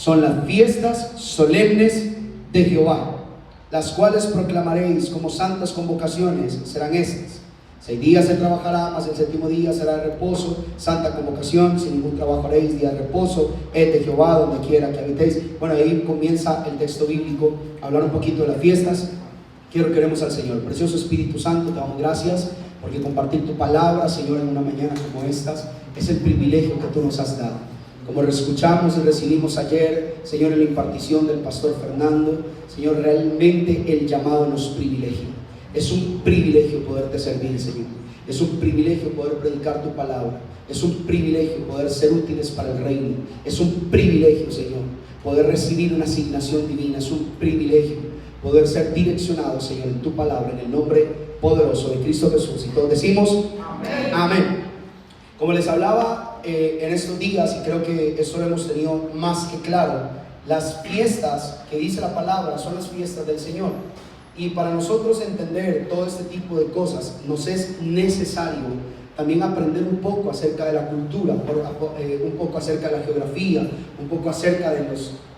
son las fiestas solemnes de Jehová, las cuales proclamaréis como santas convocaciones serán estas. 6 días se trabajará, mas el 7º día será de reposo, santa convocación, sin ningún trabajo haréis, día de reposo, es de Jehová, donde quiera que habitéis. Bueno, ahí comienza el texto bíblico, a hablar un poquito de las fiestas. Queremos al Señor. Precioso Espíritu Santo, te damos gracias, porque compartir tu palabra, Señor, en una mañana como estas, es el privilegio que tú nos has dado. Como escuchamos y recibimos ayer, Señor, en la impartición del pastor Fernando, Señor, realmente el llamado nos privilegia. Es un privilegio poderte servir, Señor. Es un privilegio poder predicar tu palabra. Es un privilegio poder ser útiles para el reino. Es un privilegio, Señor, poder recibir una asignación divina. Es un privilegio poder ser direccionado, Señor, en tu palabra, en el nombre poderoso de Cristo Jesús. Y todos decimos amén. Amén. Como les hablaba en estos días, y creo que eso lo hemos tenido más que claro, las fiestas que dice la palabra son las fiestas del Señor. Y para nosotros entender todo este tipo de cosas, nos es necesario también aprender un poco acerca de la cultura, un poco acerca de la geografía, un poco acerca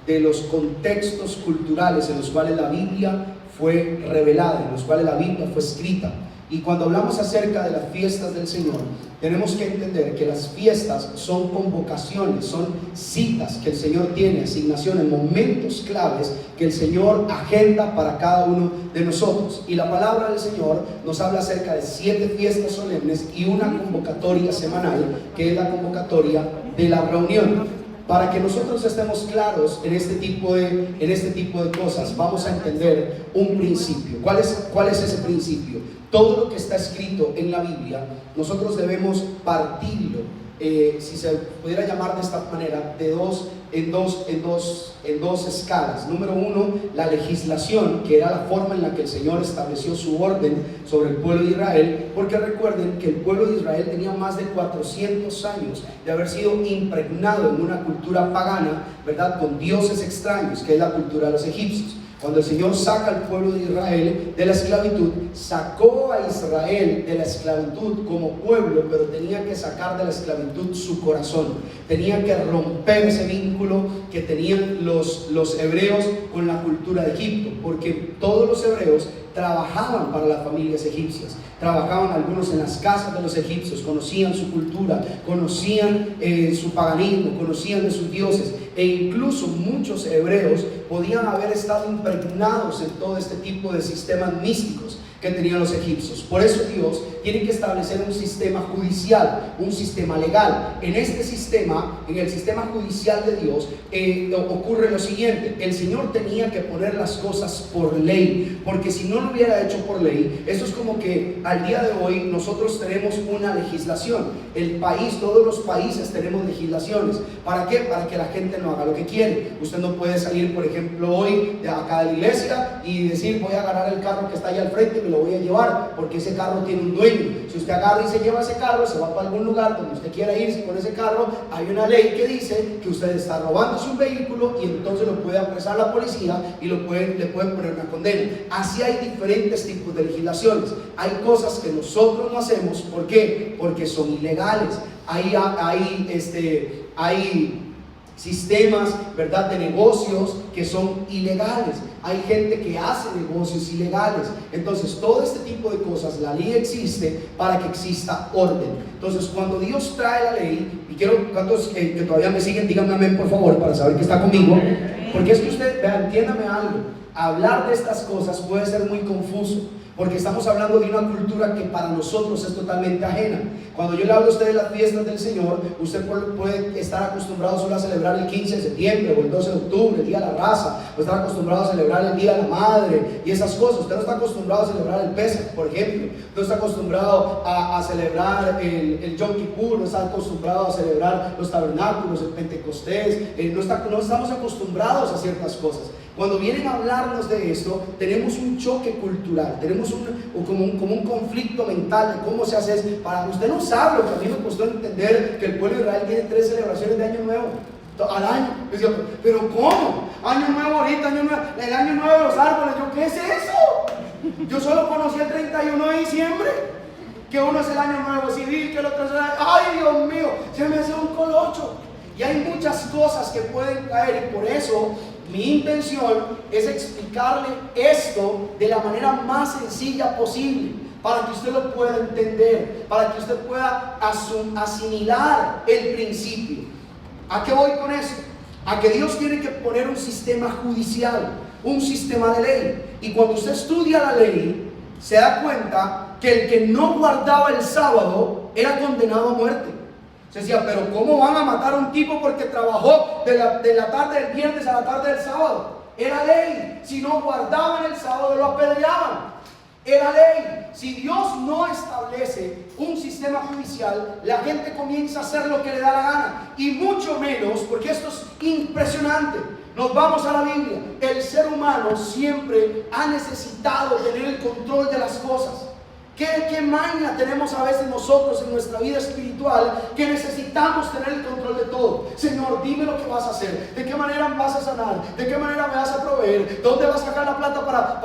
de los contextos culturales en los cuales la Biblia fue revelada, en los cuales la Biblia fue escrita. Y cuando hablamos acerca de las fiestas del Señor, tenemos que entender que las fiestas son convocaciones, son citas que el Señor tiene, asignaciones, momentos claves que el Señor agenda para cada uno de nosotros. Y la palabra del Señor nos habla acerca de 7 fiestas solemnes y una convocatoria semanal, que es la convocatoria de la reunión. Para que nosotros estemos claros en este tipo de cosas, vamos a entender un principio. ¿Cuál es ese principio? Todo lo que está escrito en la Biblia, nosotros debemos partirlo, si se pudiera llamar de esta manera, en dos escalas. Número 1, la legislación, que era la forma en la que el Señor estableció su orden sobre el pueblo de Israel, porque recuerden que el pueblo de Israel tenía más de 400 años de haber sido impregnado en una cultura pagana, ¿verdad?, con dioses extraños, que es la cultura de los egipcios. Cuando el Señor saca al pueblo de Israel de la esclavitud, sacó a Israel de la esclavitud como pueblo, pero tenía que sacar de la esclavitud su corazón. Tenía que romper ese vínculo que tenían los hebreos con la cultura de Egipto, porque todos los hebreos trabajaban para las familias egipcias, trabajaban algunos en las casas de los egipcios, conocían su cultura, conocían su paganismo, conocían de sus dioses, e incluso muchos hebreos podían haber estado impregnados en todo este tipo de sistemas místicos que tenían los egipcios. Por eso Dios tiene que establecer un sistema judicial, un sistema legal. En este sistema, en el sistema judicial de Dios, ocurre lo siguiente: el Señor tenía que poner las cosas por ley, porque si no lo hubiera hecho por ley, esto es como que al día de hoy nosotros tenemos una legislación. El país, todos los países tenemos legislaciones. ¿Para qué? Para que la gente no haga lo que quiere. Usted no puede salir, por ejemplo, hoy de acá de la iglesia y decir: voy a agarrar el carro que está allá al frente, me lo voy a llevar, porque ese carro tiene un dueño. Si usted agarra y se lleva ese carro, se va para algún lugar donde usted quiera irse con ese carro, hay una ley que dice que usted está robando su vehículo, y entonces lo puede apresar la policía y le pueden poner una condena. Así hay diferentes tipos de legislaciones. Hay cosas que nosotros no hacemos. ¿Por qué? Porque son ilegales. Hay sistemas, ¿verdad?, de negocios que son ilegales. Hay gente que hace negocios ilegales. Entonces, todo este tipo de cosas, la ley existe para que exista orden. Entonces, cuando Dios trae la ley, y quiero, ¿cuántos que todavía me siguen? Díganme amén, por favor, para saber que está conmigo. Porque es que usted, vean, entiéndame algo. Hablar de estas cosas puede ser muy confuso, porque estamos hablando de una cultura que para nosotros es totalmente ajena. Cuando yo le hablo a usted de las fiestas del Señor, usted puede estar acostumbrado solo a celebrar el 15 de septiembre o el 12 de octubre, el Día de la Raza, o estar acostumbrado a celebrar el Día de la Madre y esas cosas. Usted no está acostumbrado a celebrar el Pesach, por ejemplo. No está acostumbrado a celebrar el Yom Kippur, no está acostumbrado a celebrar los tabernáculos, el Pentecostés. No estamos acostumbrados a ciertas cosas. Cuando vienen a hablarnos de esto, tenemos un choque cultural, tenemos como un conflicto mental de cómo se hace eso. Para usted no sabe lo que a mí me costó entender que el pueblo de Israel tiene 3 celebraciones de Año Nuevo al año. Yo decía, pero ¿cómo? Año Nuevo ahorita, el Año Nuevo de los árboles. Yo, ¿qué es eso? Yo solo conocí el 31 de diciembre, que uno es el Año Nuevo civil, que el otro es el año... ¡Ay, Dios mío! Se me hace un colocho. Y hay muchas cosas que pueden caer, y por eso mi intención es explicarle esto de la manera más sencilla posible, para que usted lo pueda entender, para que usted pueda asimilar el principio. ¿A qué voy con eso? A que Dios tiene que poner un sistema judicial, un sistema de ley. Y cuando usted estudia la ley, se da cuenta que el que no guardaba el sábado era condenado a muerte. Se decía, pero ¿cómo van a matar a un tipo porque trabajó de la tarde del viernes a la tarde del sábado? Era ley. Si no guardaban el sábado, lo apedreaban. Era ley. Si Dios no establece un sistema judicial, la gente comienza a hacer lo que le da la gana. Y mucho menos, porque esto es impresionante. Nos vamos a la Biblia. El ser humano siempre ha necesitado tener el control de las cosas. ¿Qué maña tenemos a veces nosotros en nuestra vida espiritual, que necesitamos tener el control de todo? Señor, dime lo que vas a hacer, de qué manera me vas a sanar, de qué manera me vas a proveer, dónde vas a sacar la plata para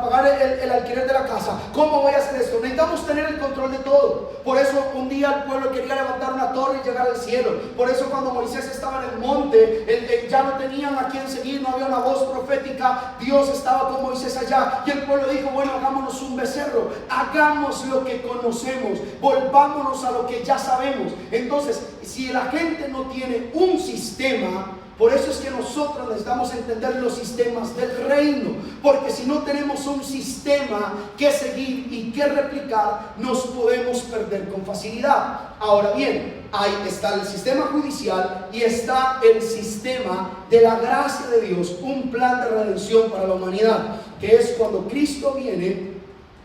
pagar el alquiler de la casa, cómo voy a hacer esto. Necesitamos tener el control de todo. Por eso un día el pueblo quería levantar una torre y llegar al cielo. Por eso cuando Moisés estaba en el monte, ya no tenían a quién seguir, no había una voz profética. Dios estaba con Moisés allá y el pueblo dijo, bueno, hagámonos un becerro, hagamos lo que conocemos, volvámonos a lo que ya sabemos. Entonces, si la gente no tiene un sistema, por eso es que nosotros necesitamos entender los sistemas del reino, porque si no tenemos un sistema que seguir y que replicar, nos podemos perder con facilidad. Ahora bien, ahí está el sistema judicial y está el sistema de la gracia de Dios, un plan de redención para la humanidad, que es cuando Cristo viene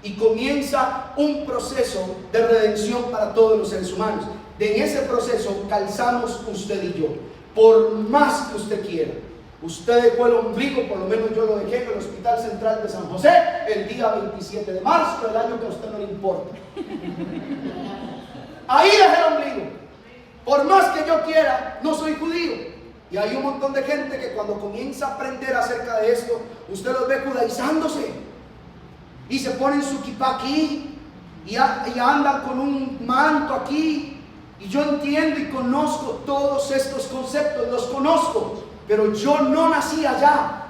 y comienza un proceso de redención para todos los seres humanos. En ese proceso calzamos usted y yo. Por más que usted quiera, usted dejó el ombligo, por lo menos yo lo dejé en el Hospital Central de San José el día 27 de marzo del año que a usted no le importa. Ahí dejé el ombligo. Por más que yo quiera, no soy judío. Y hay un montón de gente que cuando comienza a aprender acerca de esto, usted los ve judaizándose y se ponen su kipá aquí y andan con un manto aquí. Y yo entiendo y conozco todos estos conceptos, los conozco, pero yo no nací allá.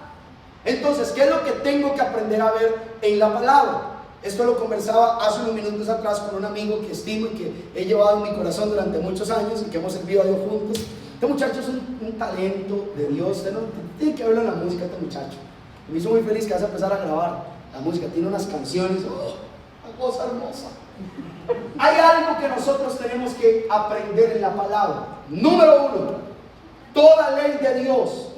Entonces, ¿qué es lo que tengo que aprender a ver en la palabra? Esto lo conversaba hace unos minutos atrás con un amigo que estimo y que he llevado en mi corazón durante muchos años y que hemos servido a Dios juntos. Este muchacho es un talento de Dios. Usted no tiene que verlo en la música, este muchacho. Me hizo muy feliz que vas a empezar a grabar la música. Tiene unas canciones, una cosa hermosa. Hay algo que nosotros tenemos que aprender en la palabra. Número uno, toda ley de Dios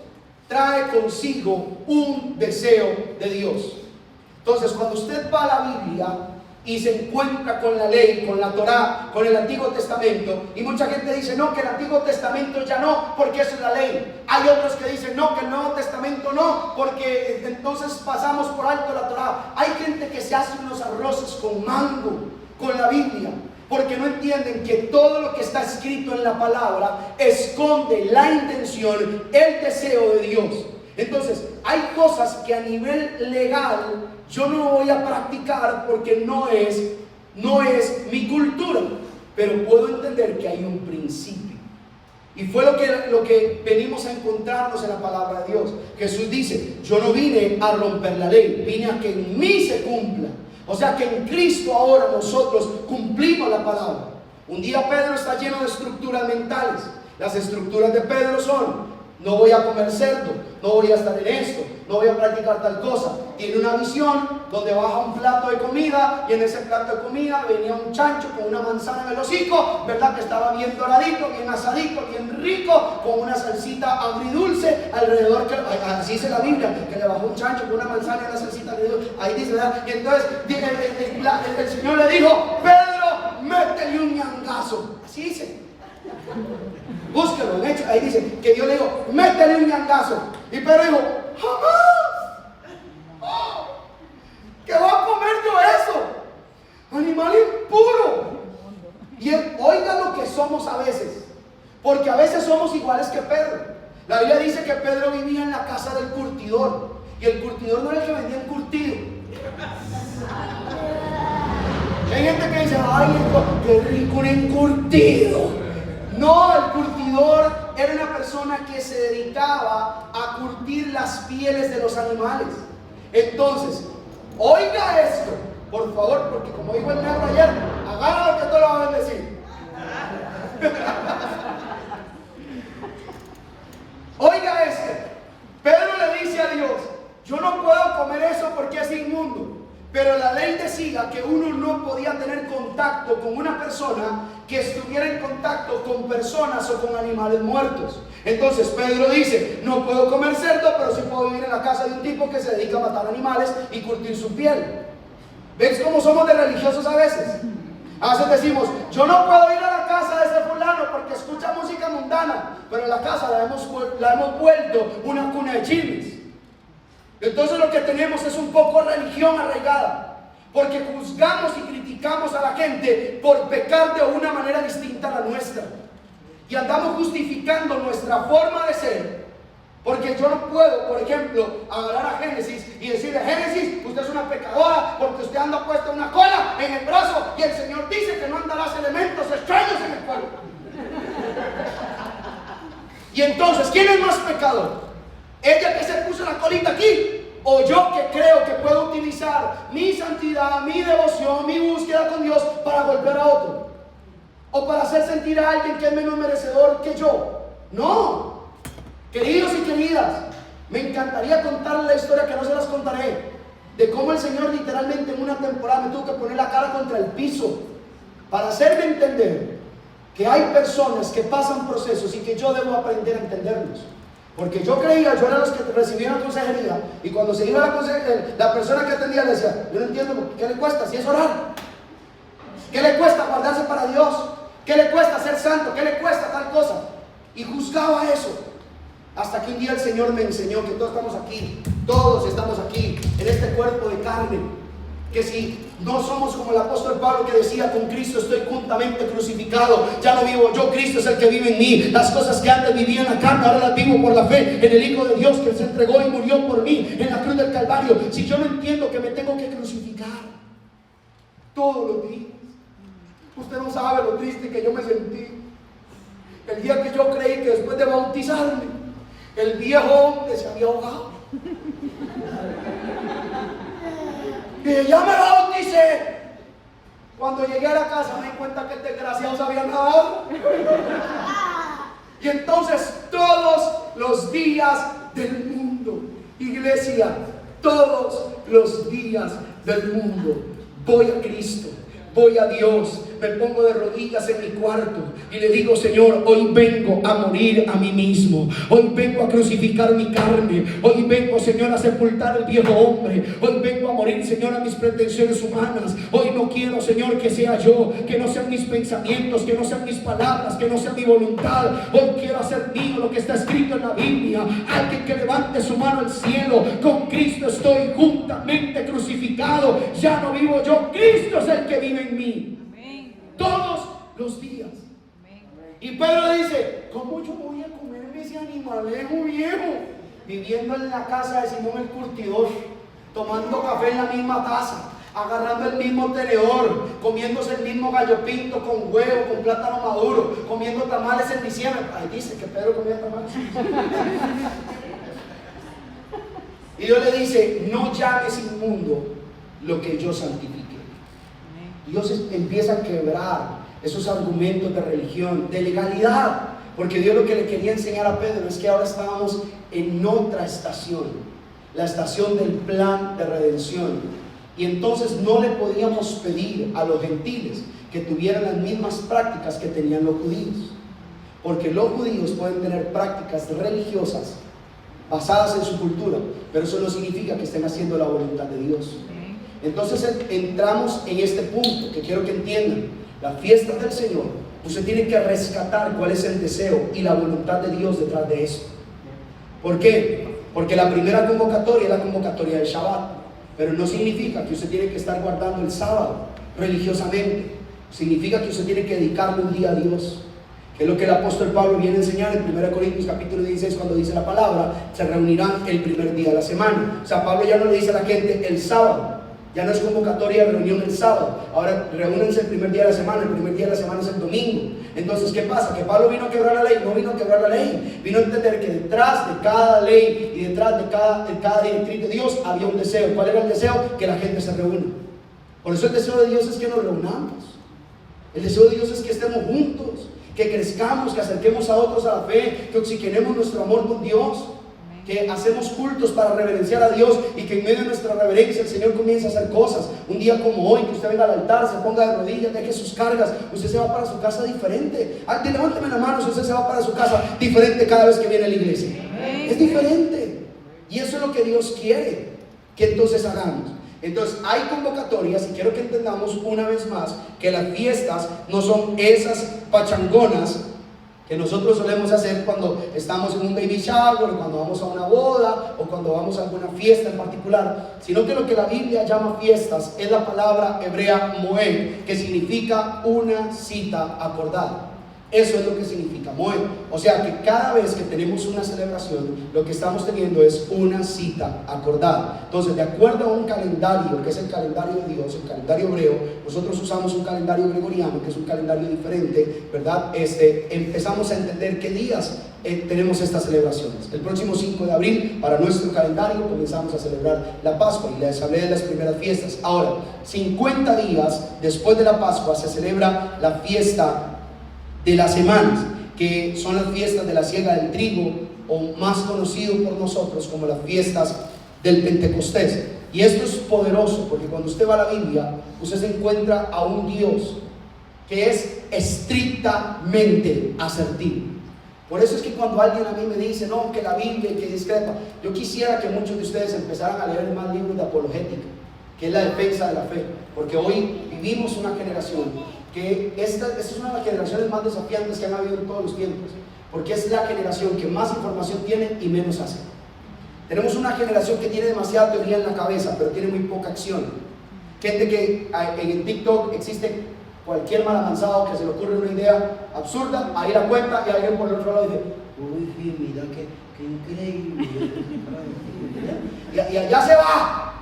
trae consigo un deseo de Dios. Entonces, cuando usted va a la Biblia y se encuentra con la ley, con la Torá, con el Antiguo Testamento, y mucha gente dice, no, que el Antiguo Testamento ya no, porque eso es la ley. Hay otros que dicen, no, que el Nuevo Testamento no, porque entonces pasamos por alto la Torá. Hay gente que se hace unos arroces con mango con la Biblia, porque no entienden que todo lo que está escrito en la palabra esconde la intención, el deseo de Dios. Entonces, hay cosas que a nivel legal yo no voy a practicar porque no es mi cultura, pero puedo entender que hay un principio. Y fue lo que venimos a encontrarnos en la palabra de Dios. Jesús dice, yo no vine a romper la ley, vine a que en mí se cumpla. O sea que en Cristo ahora nosotros cumplimos la palabra. Un día Pedro está lleno de estructuras mentales. Las estructuras de Pedro son, no voy a comer cerdo, no voy a estar en esto, no voy a practicar tal cosa. Tiene una visión donde baja un plato de comida y en ese plato de comida venía un chancho con una manzana en el hocico, ¿verdad? Que estaba bien doradito, bien asadito, bien rico, con una salsita agridulce alrededor, que así dice la Biblia, que le bajó un chancho con una manzana y una salsita agridulce. Ahí dice, ¿verdad? Y entonces el Señor le dijo, Pedro, métele un ñangazo. Así dice. Búsquelo, en hecho, ahí dice que Dios le dijo, métele un ñangazo. Y Pedro dijo, jamás. ¿Qué va a comer yo eso? Animal impuro. Y oiga lo que somos a veces, porque a veces somos iguales que Pedro. La Biblia dice que Pedro vivía en la casa del curtidor, y el curtidor no era el que vendía encurtido. Hay gente que dice, ay, qué rico un encurtido. No, el curtidor era una persona que se dedicaba a curtir las pieles de los animales. Entonces, oiga esto, por favor, porque como dijo el negro ayer, agarra lo que tú lo vas a bendecir. Oiga esto, Pedro le dice a Dios, yo no puedo comer eso porque es inmundo. Pero la ley decía que uno no podía tener contacto con una persona que estuviera en contacto con personas o con animales muertos. Entonces Pedro dice, no puedo comer cerdo, pero sí puedo vivir en la casa de un tipo que se dedica a matar animales y curtir su piel. ¿Ves cómo somos de religiosos a veces? A veces decimos, yo no puedo ir a la casa de ese fulano porque escucha música mundana, pero la casa la hemos vuelto una cuna de chismes. Entonces lo que tenemos es un poco religión arraigada, porque juzgamos y criticamos a la gente por pecar de una manera distinta a la nuestra, y andamos justificando nuestra forma de ser, porque yo no puedo, por ejemplo, agarrar a Génesis y decirle, Génesis, usted es una pecadora porque usted anda puesta una cola en el brazo y el Señor dice que no andarás elementos extraños en el pueblo. Y entonces, ¿quién es más pecador? ¿Ella que se puso la colita aquí? ¿O yo que creo que puedo utilizar mi santidad, mi devoción, mi búsqueda con Dios para golpear a otro? ¿O para hacer sentir a alguien que es menos merecedor que yo? No. Queridos y queridas, me encantaría contarles la historia, que no se las contaré, de cómo el Señor literalmente en una temporada me tuvo que poner la cara contra el piso para hacerme entender que hay personas que pasan procesos y que yo debo aprender a entenderlos. Porque yo creía, yo era los que recibían la consejería, y cuando se iba la persona que atendía le decía, yo no entiendo, ¿qué le cuesta? Si es orar. ¿Qué le cuesta guardarse para Dios? ¿Qué le cuesta ser santo? ¿Qué le cuesta tal cosa? Y juzgaba eso. Hasta que un día el Señor me enseñó que todos estamos aquí, en este cuerpo de carne, que si no somos como el apóstol Pablo, que decía, con Cristo estoy juntamente crucificado, ya no vivo yo, Cristo es el que vive en mí. Las cosas que antes vivía en la carne, ahora las vivo por la fe en el Hijo de Dios, que se entregó y murió por mí en la cruz del Calvario. Si yo no entiendo que me tengo que crucificar todos los días, usted no sabe lo triste que yo me sentí el día que yo creí que después de bautizarme el viejo hombre se había ahogado. Y ya me bauticé. Cuando llegué a la casa me di cuenta que el desgraciado se había nadado. Y entonces todos los días del mundo, iglesia, todos los días del mundo, voy a Cristo, voy a Dios, me pongo de rodillas en mi cuarto y le digo, Señor, hoy vengo a morir a mí mismo, hoy vengo a crucificar mi carne, hoy vengo, Señor, a sepultar el viejo hombre, hoy vengo a morir, Señor, a mis pretensiones humanas. Hoy no quiero, Señor, que sea yo, que no sean mis pensamientos, que no sean mis palabras, que no sea mi voluntad. Hoy quiero hacer mío lo que está escrito en la Biblia. Alguien que levante su mano al cielo: con Cristo estoy juntamente crucificado, ya no vivo yo, Cristo es el que vive en mí. Todos los días. Y Pedro dice, ¿cómo yo voy a comerme ese animalejo viejo? Viviendo en la casa de Simón el curtidor, tomando café en la misma taza, agarrando el mismo tenedor, comiéndose el mismo gallo pinto con huevo, con plátano maduro, comiendo tamales en diciembre. Ahí dice que Pedro comía tamales. Y Dios le dice, no llames inmundo lo que yo santifique. Dios empieza a quebrar esos argumentos de religión, de legalidad, porque Dios lo que le quería enseñar a Pedro es que ahora estábamos en otra estación, la estación del plan de redención, y entonces no le podíamos pedir a los gentiles que tuvieran las mismas prácticas que tenían los judíos, porque los judíos pueden tener prácticas religiosas basadas en su cultura, pero eso no significa que estén haciendo la voluntad de Dios. Entonces entramos en este punto que quiero que entiendan: las fiestas del Señor, usted tiene que rescatar cuál es el deseo y la voluntad de Dios detrás de eso. ¿Por qué? Porque la primera convocatoria es la convocatoria del Shabbat, pero no significa que usted tiene que estar guardando el sábado religiosamente. Significa que usted tiene que dedicarle un día a Dios, que es lo que el apóstol Pablo viene a enseñar en 1 Corintios capítulo 16, cuando dice la palabra, se reunirán el primer día de la semana. O sea, Pablo ya no le dice a la gente el sábado, Ya no es convocatoria de reunión el sábado. Ahora reúnense el primer día de la semana. El primer día de la semana es el domingo. Entonces, ¿qué pasa? Que Pablo vino a quebrar la ley. No vino a quebrar la ley. Vino a entender que detrás de cada ley y detrás de cada directriz de Dios había un deseo. ¿Cuál era el deseo? Que la gente se reúna. Por eso el deseo de Dios es que nos reunamos. El deseo de Dios es que estemos juntos, que crezcamos, que acerquemos a otros a la fe, que oxigenemos nuestro amor con Dios, que hacemos cultos para reverenciar a Dios y que en medio de nuestra reverencia el Señor comience a hacer cosas. Un día como hoy, que usted venga al altar, se ponga de rodillas, deje sus cargas, usted se va para su casa diferente. Levánteme la mano si usted se va para su casa diferente cada vez que viene a la iglesia. Es diferente. Y eso es lo que Dios quiere que entonces hagamos. Entonces hay convocatorias y quiero que entendamos una vez más que las fiestas no son esas pachangonas que nosotros solemos hacer cuando estamos en un baby shower, o cuando vamos a una boda, o cuando vamos a alguna fiesta en particular, sino que lo que la Biblia llama fiestas es la palabra hebrea moed, que significa una cita acordada. Eso es lo que significa moed. O sea que cada vez que tenemos una celebración, lo que estamos teniendo es una cita acordada. Entonces, de acuerdo a un calendario, que es el calendario de Dios, el calendario hebreo, nosotros usamos un calendario gregoriano, que es un calendario diferente, ¿verdad? Empezamos a entender qué días tenemos estas celebraciones. El próximo 5 de abril, para nuestro calendario, comenzamos a celebrar la Pascua y les hablé de las primeras fiestas. Ahora, 50 días después de la Pascua se celebra la fiesta de las semanas, que son las fiestas de la siega del trigo, o más conocido por nosotros como las fiestas del Pentecostés. Y esto es poderoso porque cuando usted va a la Biblia, usted se encuentra a un Dios que es estrictamente asertivo. Por eso es que cuando alguien a mí me dice, no, que la Biblia, que discrepa, yo quisiera que muchos de ustedes empezaran a leer más libros de apologética, que es la defensa de la fe, porque hoy vivimos una generación que esta es una de las generaciones más desafiantes que han habido en todos los tiempos, porque es la generación que más información tiene y menos hace. Tenemos una generación que tiene demasiada teoría en la cabeza, pero tiene muy poca acción. Gente que en el TikTok existe cualquier mal avanzado que se le ocurre una idea absurda, ahí la cuenta y alguien por el otro lado dice, uy, mira qué increíble. Y allá se va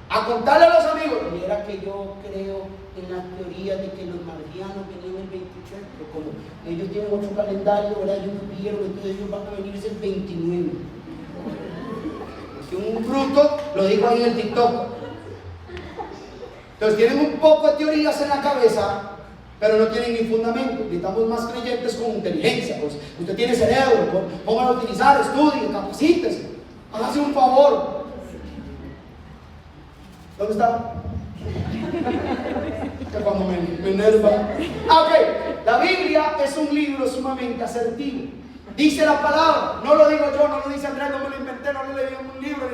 a contarle a los amigos, mira que yo creo en la teoría de que los marcianos venían el 28, pero como ellos tienen otro calendario, ahora ellos no vieron, entonces ellos van a venir el 29. Porque un bruto lo dijo ahí en el TikTok. Entonces tienen un poco de teorías en la cabeza, pero no tienen ni fundamento. Necesitamos más creyentes con inteligencia. Pues, usted tiene cerebro, póngalo a utilizar, estudie, capacítese, hágase un favor. ¿Dónde está? Que cuando me enerva. Ok, la Biblia es un libro sumamente asertivo. Dice la palabra, no lo digo yo, no lo dice Andrés, no me lo inventé, no lo leí en un libro,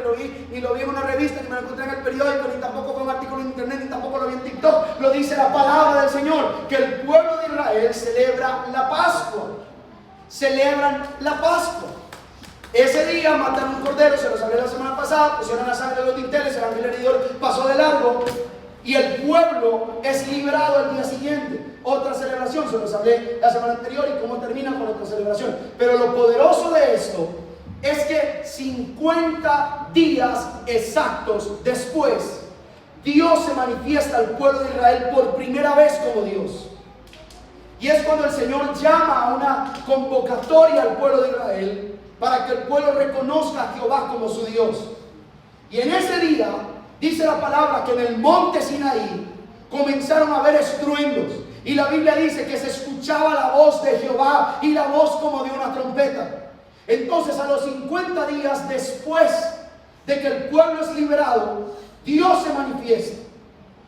ni lo vi en una revista, ni me lo encontré en el periódico, ni tampoco fue un artículo en internet, ni tampoco lo vi en TikTok. Lo dice la palabra del Señor, que el pueblo de Israel celebra la Pascua. Celebran la Pascua. Ese día matan un cordero, se los hablé la semana pasada, pusieron la sangre de los dinteles, el ángel heridor pasó de largo y el pueblo es liberado al día siguiente. Otra celebración, se los hablé la semana anterior y cómo termina con otra celebración. Pero lo poderoso de esto es que 50 días exactos después, Dios se manifiesta al pueblo de Israel por primera vez como Dios. Y es cuando el Señor llama a una convocatoria al pueblo de Israel para que el pueblo reconozca a Jehová como su Dios. Y en ese día, dice la palabra que en el monte Sinaí comenzaron a haber estruendos. Y la Biblia dice que se escuchaba la voz de Jehová y la voz como de una trompeta. Entonces a los 50 días después de que el pueblo es liberado, Dios se manifiesta.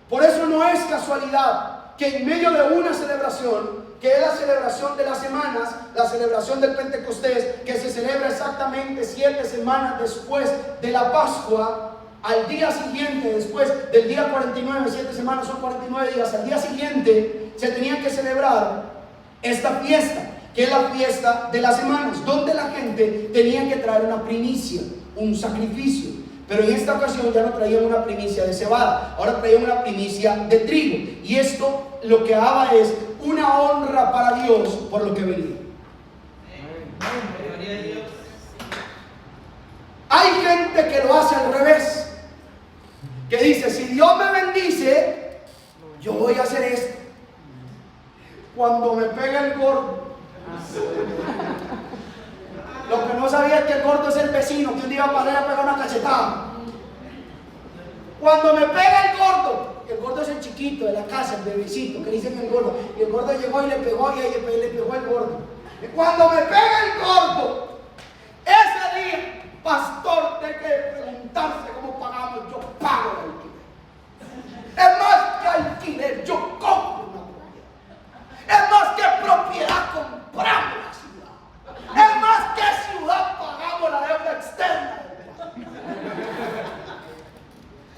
Por eso no es casualidad que en medio de una celebración, que es la celebración de las semanas, la celebración del Pentecostés, que se celebra exactamente 7 semanas después de la Pascua, al día siguiente, después del día 49, 7 semanas son 49 días, al día siguiente se tenía que celebrar esta fiesta, que es la fiesta de las semanas, donde la gente tenía que traer una primicia, un sacrificio. Pero en esta ocasión ya no traían una primicia de cebada, ahora traían una primicia de trigo. Y esto lo que daba es una honra para Dios por lo que venía. Hay gente que lo hace al revés. que dice, si Dios me bendice, yo voy a hacer esto. Cuando me pega el gordo, lo que no sabía es que el gordo es el vecino, que un día va a pegar una cachetada. Cuando me pega el gordo es el chiquito de la casa, el bebecito, que dicen el gordo, y el gordo llegó y le pegó, y le pegó el gordo. Y cuando me pega el gordo, ese día, pastor, tiene que preguntarse cómo pagamos. Yo pago el alquiler. Es más que alquiler, yo compro una propiedad. Es más que propiedad, compramos la ciudad. Es más que ciudad, pagamos la deuda externa.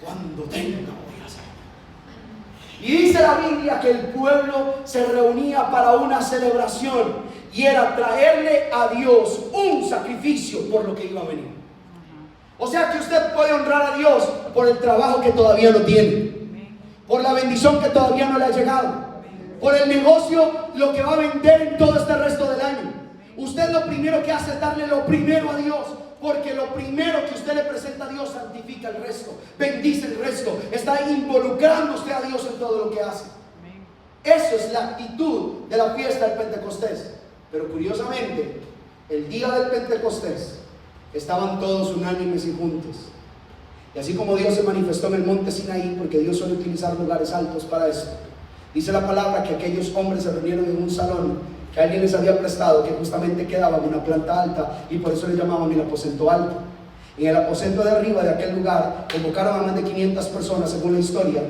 Cuando tenga voy a hacer. Y dice la Biblia que el pueblo se reunía para una celebración, y era traerle a Dios un sacrificio por lo que iba a venir. O sea que usted puede honrar a Dios por el trabajo que todavía no tiene, por la bendición que todavía no le ha llegado, por el negocio, lo que va a vender en todo este resto del año. Usted lo primero que hace es darle lo primero a Dios, porque lo primero que usted le presenta a Dios santifica el resto, bendice el resto, está involucrándose a Dios en todo lo que hace. Eso es la actitud de la fiesta del Pentecostés. Pero curiosamente, el día del Pentecostés estaban todos unánimes y juntos. Y así como Dios se manifestó en el monte Sinaí, porque Dios suele utilizar lugares altos para eso, dice la palabra que aquellos hombres se reunieron en un salón que alguien les había prestado, que justamente quedaba en una planta alta, y por eso le llamaban el aposento alto. En el aposento de arriba de aquel lugar convocaron a más de 500 personas, según la historia,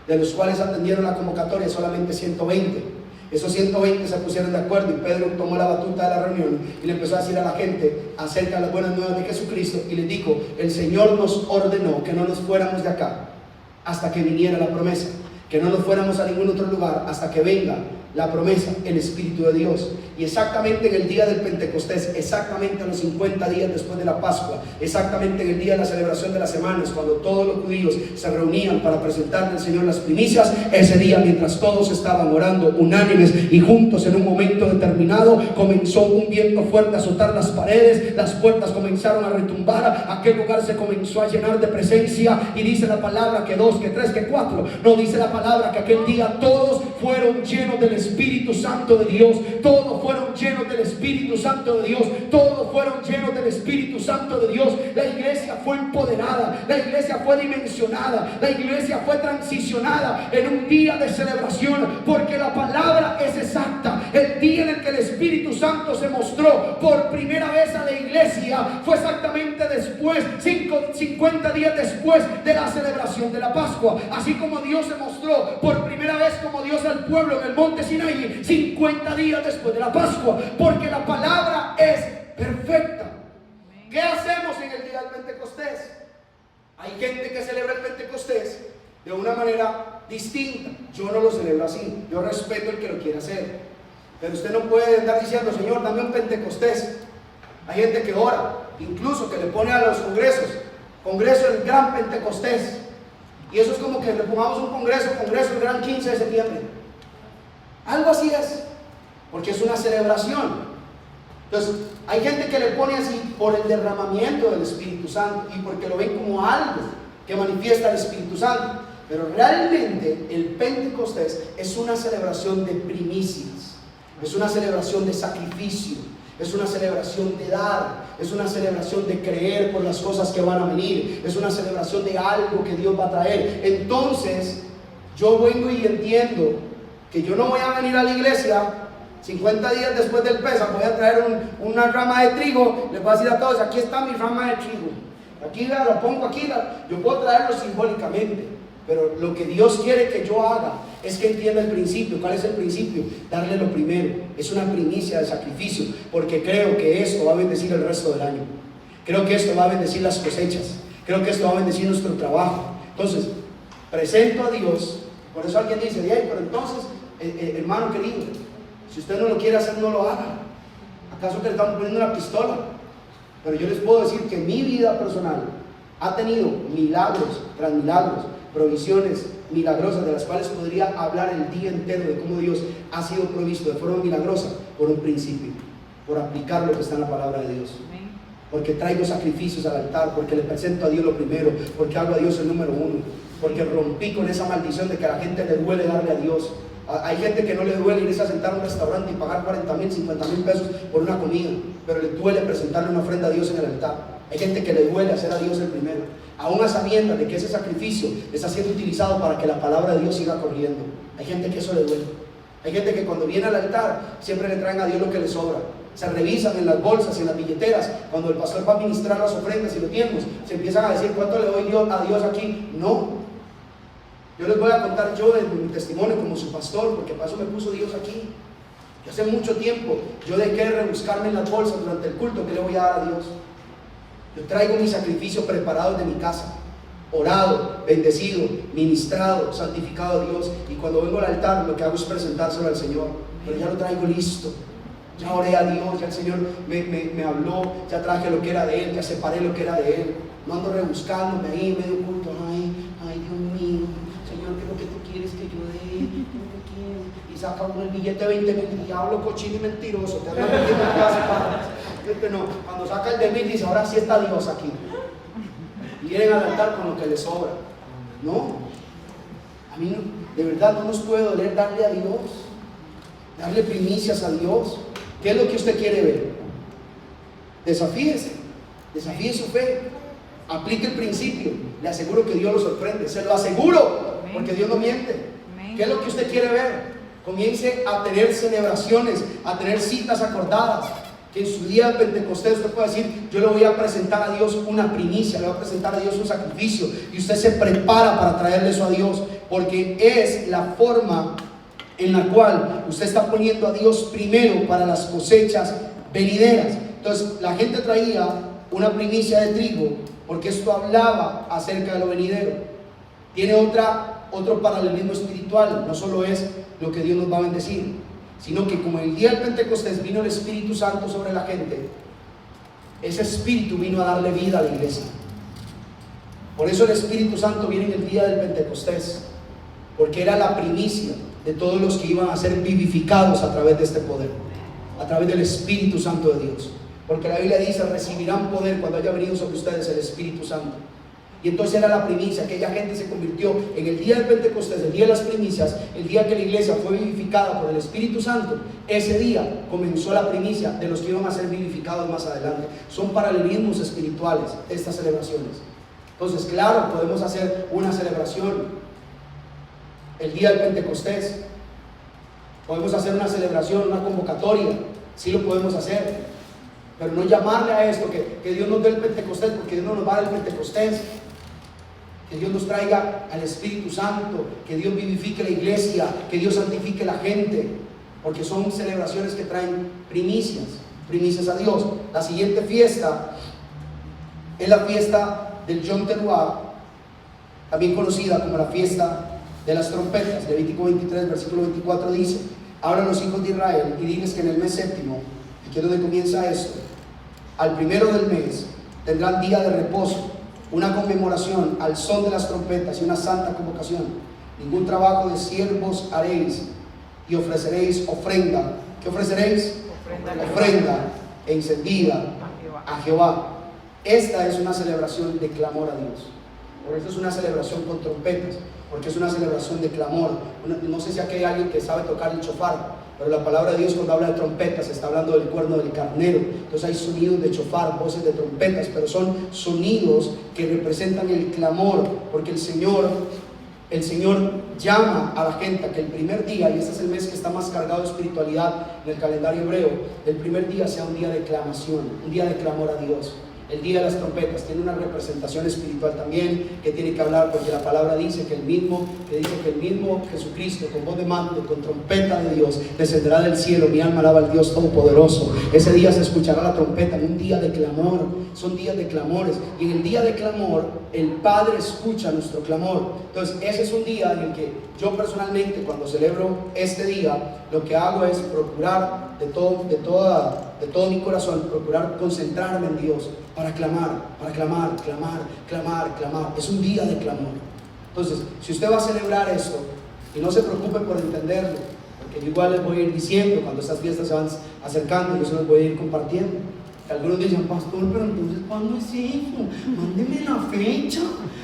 de los cuales atendieron la convocatoria solamente 120. Esos 120 se pusieron de acuerdo, y Pedro tomó la batuta de la reunión y le empezó a decir a la gente acerca de las buenas nuevas de Jesucristo, y les dijo: el Señor nos ordenó que no nos fuéramos de acá hasta que viniera la promesa, que no nos fuéramos a ningún otro lugar hasta que venga la promesa, el Espíritu de Dios. Y exactamente en el día del Pentecostés, exactamente a los 50 días después de la Pascua, exactamente en el día de la celebración de las semanas, cuando todos los judíos se reunían para presentarle al Señor las primicias, ese día, mientras todos estaban orando unánimes y juntos en un momento determinado, comenzó un viento fuerte a azotar las paredes, las puertas comenzaron a retumbar, aquel lugar se comenzó a llenar de presencia, y dice la palabra que 2, que 3, que 4, no, dice la palabra que aquel día todos fueron llenos del Espíritu Santo de Dios, todos fueron llenos del Espíritu Santo de Dios, todos fueron llenos del Espíritu Santo de Dios. La iglesia fue empoderada, la iglesia fue dimensionada, la iglesia fue transicionada en un día de celebración, porque la palabra es exacta. El día en el que el Espíritu Santo se mostró por primera vez a la iglesia fue exactamente después, 50 días después de la celebración de la Pascua. Así como Dios se mostró por primera vez como Dios al pueblo en el monte Sinaí, 50 días después de la Pascua, porque la palabra es perfecta. ¿Qué hacemos en el día del Pentecostés? Hay gente que celebra el Pentecostés de una manera distinta. Yo no lo celebro así, yo respeto el que lo quiera hacer, pero usted no puede andar diciendo: Señor, dame un Pentecostés. Hay gente que ora, incluso que le pone a los congreso el gran Pentecostés, y eso es como que le pongamos un congreso el gran 15 de septiembre. Algo así es, porque es una celebración. Entonces, hay gente que le pone así por el derramamiento del Espíritu Santo y porque lo ven como algo que manifiesta el Espíritu Santo. Pero realmente el Pentecostés es una celebración de primicias, es una celebración de sacrificio, es una celebración de dar, es una celebración de creer por las cosas que van a venir, es una celebración de algo que Dios va a traer. Entonces, yo vengo y entiendo que yo no voy a venir a la iglesia 50 días después del Pesaj, voy a traer una rama de trigo, les voy a decir a todos: aquí está mi rama de trigo, aquí la pongo aquí, yo puedo traerlo simbólicamente, pero lo que Dios quiere que yo haga es que entienda el principio. ¿Cuál es el principio? Darle lo primero. Es una primicia de sacrificio, porque creo que esto va a bendecir el resto del año, creo que esto va a bendecir las cosechas, creo que esto va a bendecir nuestro trabajo. Entonces, presento a Dios. Por eso alguien dice: pero entonces, hermano querido, si usted no lo quiere hacer, no lo haga. ¿Acaso que le estamos poniendo una pistola? Pero yo les puedo decir que mi vida personal ha tenido milagros tras milagros, provisiones milagrosas, de las cuales podría hablar el día entero de cómo Dios ha sido provisto de forma milagrosa por un principio, por aplicar lo que está en la palabra de Dios. Porque traigo sacrificios al altar, porque le presento a Dios lo primero, porque hago a Dios el número uno. porque rompí con esa maldición de que a la gente le duele darle a Dios. Hay gente que no le duele irse a sentar a un restaurante y pagar 40,000, 50,000 pesos por una comida, pero le duele presentarle una ofrenda a Dios en el altar. Hay gente que le duele hacer a Dios el primero, aún a sabiendas de que ese sacrificio está siendo utilizado para que la palabra de Dios siga corriendo. Hay gente que eso le duele. Hay gente que cuando viene al altar siempre le traen a Dios lo que le sobra. Se revisan en las bolsas y en las billeteras. Cuando el pastor va a ministrar las ofrendas y los diezmos, se empiezan a decir cuánto le doy a Dios aquí. No. Yo les voy a contar yo de mi testimonio como su pastor, porque para eso me puso Dios aquí. Yo hace mucho tiempo yo dejé de rebuscarme en las bolsas durante el culto que le voy a dar a Dios. Yo traigo mi sacrificio preparado de mi casa, orado, bendecido, ministrado, santificado a Dios, y cuando vengo al altar lo que hago es presentárselo al Señor, pero ya lo traigo listo. Ya oré a Dios, ya el Señor me habló, ya traje lo que era de Él, ya separé lo que era de Él. No ando rebuscándome ahí en medio culto. Ay Dios mío, Señor, ¿qué es lo que tú quieres que yo dé? Y saca uno el billete de 20,000, diablo cochino y mentiroso. Te no, cuando saca el de 1,000 dice, ahora sí está Dios aquí. Y vienen al altar con lo que les sobra. No, a mí de verdad no nos puede doler darle a Dios, darle primicias a Dios. ¿Qué es lo que usted quiere ver? Desafíese, desafíe su fe, aplique el principio. Le aseguro que Dios lo sorprende, se lo aseguro, porque Dios no miente. ¿Qué es lo que usted quiere ver? Comience a tener celebraciones, a tener citas acordadas. Que en su día de Pentecostés usted puede decir, yo le voy a presentar a Dios una primicia, le voy a presentar a Dios un sacrificio, y usted se prepara para traerle eso a Dios, porque es la forma en la cual usted está poniendo a Dios primero para las cosechas venideras. Entonces la gente traía una primicia de trigo porque esto hablaba acerca de lo venidero. Tiene otro paralelismo espiritual. No solo es lo que Dios nos va a bendecir, sino que como el día del Pentecostés vino el Espíritu Santo sobre la gente, ese Espíritu vino a darle vida a la iglesia. Por eso el Espíritu Santo viene en el día del Pentecostés, porque era la primicia de todos los que iban a ser vivificados a través de este poder, a través del Espíritu Santo de Dios. Porque la Biblia dice, recibirán poder cuando haya venido sobre ustedes el Espíritu Santo. Y entonces era la primicia, aquella gente se convirtió en el día del Pentecostés, el día de las primicias, el día que la iglesia fue vivificada por el Espíritu Santo. Ese día comenzó la primicia de los que iban a ser vivificados más adelante. Son paralelismos espirituales estas celebraciones. Entonces, claro, podemos hacer una celebración el día del Pentecostés, podemos hacer una celebración, una convocatoria, sí lo podemos hacer, pero no llamarle a esto que Dios nos dé el Pentecostés, porque Dios no nos va a dar el Pentecostés. Que Dios nos traiga al Espíritu Santo, que Dios vivifique la iglesia, que Dios santifique la gente, porque son celebraciones que traen primicias a Dios. La siguiente fiesta es la fiesta del Yom Teruah, también conocida como la fiesta de las trompetas. Levítico 23, versículo 24 dice, hablan los hijos de Israel y diles que en el mes séptimo, que es donde comienza esto, al primero del mes tendrán día de reposo, una conmemoración al son de las trompetas y una santa convocación. Ningún trabajo de siervos haréis y ofreceréis ofrenda. ¿Qué ofreceréis? Ofrenda encendida a Jehová. Esta es una celebración de clamor a Dios. Por eso es una celebración con trompetas, porque es una celebración de clamor. No sé si aquí hay alguien que sabe tocar el chofar, pero la palabra de Dios cuando habla de trompetas está hablando del cuerno del carnero. Entonces hay sonidos de chofar, voces de trompetas, pero son sonidos que representan el clamor, porque el Señor llama a la gente a que el primer día, y este es el mes que está más cargado de espiritualidad en el calendario hebreo, el primer día sea un día de clamación, un día de clamor a Dios. El día de las trompetas tiene una representación espiritual también que tiene que hablar, porque la palabra dice que el mismo Jesucristo con voz de mando, con trompeta de Dios descenderá del cielo. Mi alma alaba al Dios Todopoderoso. Ese día se escuchará la trompeta en un día de clamor. Son días de clamores, y en el día de clamor el Padre escucha nuestro clamor. Entonces ese es un día en el que yo personalmente, cuando celebro este día, lo que hago es procurar de todo mi corazón, procurar concentrarme en Dios para clamar. Es un día de clamor. Entonces, si usted va a celebrar esto, y no se preocupe por entenderlo, porque yo igual les voy a ir diciendo cuando estas fiestas se van acercando, yo se los voy a ir compartiendo. Algunos dicen, pastor, pero entonces ¿cuándo es eso? Mándeme la fecha.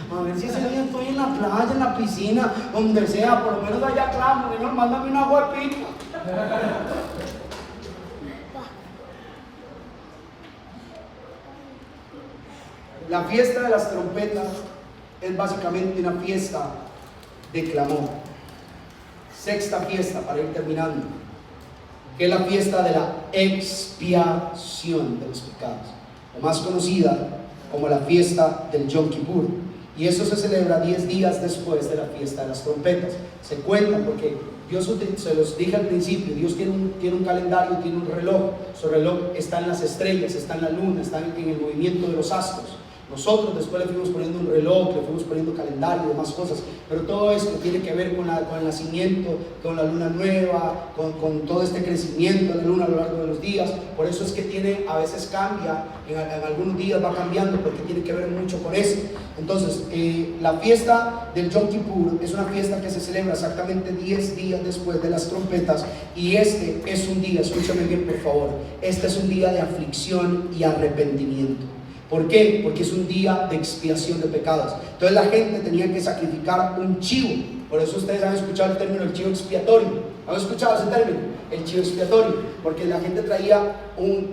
A ver si ese día estoy en la playa, en la piscina, donde sea, por lo menos allá clamo, Señor, mándame una huepita. La fiesta de las trompetas es básicamente una fiesta de clamor. Sexta fiesta, para ir terminando, que es la fiesta de la expiación de los pecados, o más conocida como la fiesta del Yom Kippur. Y eso se celebra 10 días después de la fiesta de las trompetas. Se cuenta porque Dios, se los dije al principio, Dios tiene un calendario, tiene un reloj. Su reloj está en las estrellas, está en la luna, está en el movimiento de los astros. Nosotros después le fuimos poniendo un reloj, le fuimos poniendo calendario y demás cosas, pero todo esto tiene que ver con el nacimiento, con la luna nueva, con todo este crecimiento de la luna a lo largo de los días. Por eso es que a veces cambia, en algunos días va cambiando, porque tiene que ver mucho con eso. Entonces, la fiesta del Yom Kippur es una fiesta que se celebra exactamente 10 días después de las trompetas, y este es un día, escúchame bien por favor, este es un día de aflicción y arrepentimiento. ¿Por qué? Porque es un día de expiación de pecados. Entonces la gente tenía que sacrificar un chivo. Por eso ustedes han escuchado el término el chivo expiatorio. ¿Han escuchado ese término? El chivo expiatorio. Porque la gente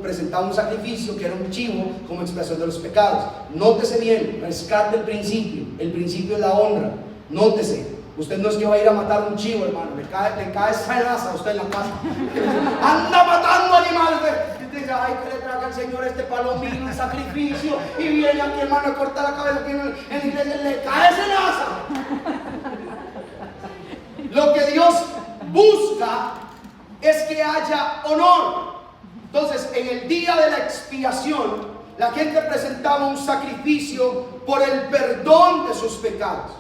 presentaba un sacrificio que era un chivo como expiación de los pecados. Nótese bien, rescate el principio. El principio es la honra. Nótese. Usted no es que va a ir a matar un chivo, hermano. Le cae cenaza a usted en la casa. Anda matando animales. Y dice, ay, que le traga al Señor este palomino, el sacrificio. Y viene aquí, hermano, a cortar la cabeza. En la iglesia le cae cenaza. Lo que Dios busca es que haya honor. Entonces, en el día de la expiación, la gente presentaba un sacrificio por el perdón de sus pecados.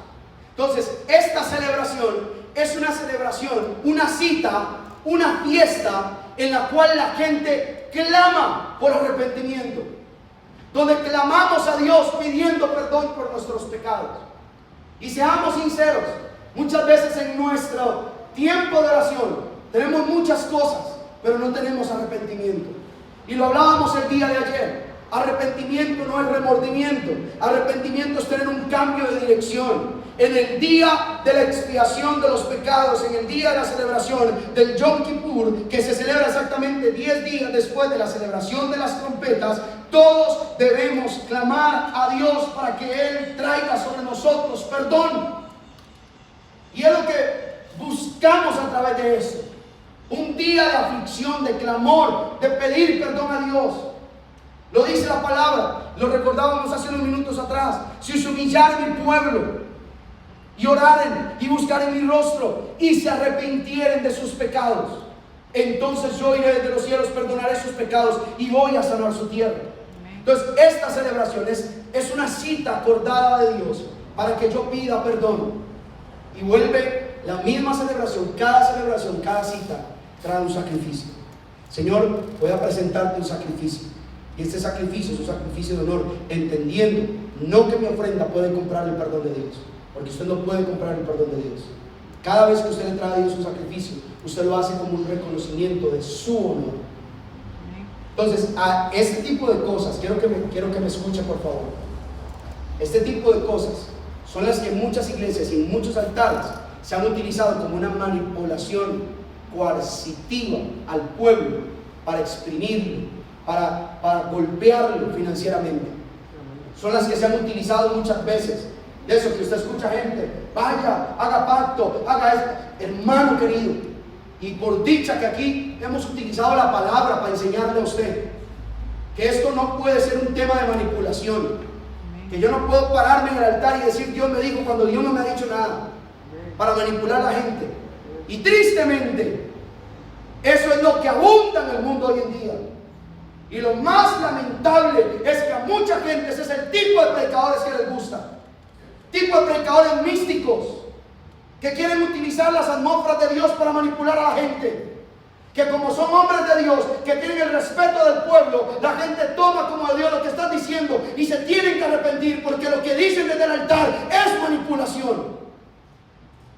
Entonces, esta celebración es una celebración, una cita, una fiesta en la cual la gente clama por arrepentimiento, donde clamamos a Dios pidiendo perdón por nuestros pecados. Y seamos sinceros, muchas veces en nuestro tiempo de oración tenemos muchas cosas, pero no tenemos arrepentimiento. Y lo hablábamos el día de ayer. Arrepentimiento no es remordimiento. Arrepentimiento es tener un cambio de dirección. En el día de la expiación de los pecados, en el día de la celebración del Yom Kippur, que se celebra exactamente 10 días después de la celebración de las trompetas, todos debemos clamar a Dios para que Él traiga sobre nosotros perdón. Y es lo que buscamos a través de eso. Un día de aflicción, de clamor, de pedir perdón a Dios. Lo dice la palabra, lo recordábamos hace unos minutos atrás. Si se humillara mi pueblo y oraren y buscaren mi rostro y se arrepintieren de sus pecados, entonces yo iré desde los cielos, perdonaré sus pecados y voy a sanar su tierra. Entonces esta celebración es una cita acordada de Dios para que yo pida perdón. Y vuelve la misma celebración, cada cita trae un sacrificio. Señor, voy a presentarte un sacrificio. Y este sacrificio es un sacrificio de honor, entendiendo no que mi ofrenda puede comprar el perdón de Dios, porque usted no puede comprar el perdón de Dios. Cada vez que usted le trae a Dios un sacrificio, usted lo hace como un reconocimiento de su honor. Entonces, a este tipo de cosas, quiero que me escuche por favor. Este tipo de cosas son las que en muchas iglesias y en muchos altares se han utilizado como una manipulación coercitiva al pueblo para exprimirlo, para golpearlo financieramente. Son las que se han utilizado muchas veces. De eso que usted escucha gente, vaya, haga pacto, haga esto. Hermano querido, y por dicha que aquí hemos utilizado la palabra para enseñarle a usted que esto no puede ser un tema de manipulación, que yo no puedo pararme en el altar y decir Dios me dijo cuando Dios no me ha dicho nada, para manipular a la gente. Y tristemente eso es lo que abunda en el mundo hoy en día. Y lo más lamentable es que a mucha gente ese es el tipo de predicadores que les gusta. Tipo de predicadores místicos que quieren utilizar las atmósferas de Dios para manipular a la gente. Que como son hombres de Dios, que tienen el respeto del pueblo, la gente toma como de Dios lo que están diciendo y se tienen que arrepentir, porque lo que dicen desde el altar es manipulación.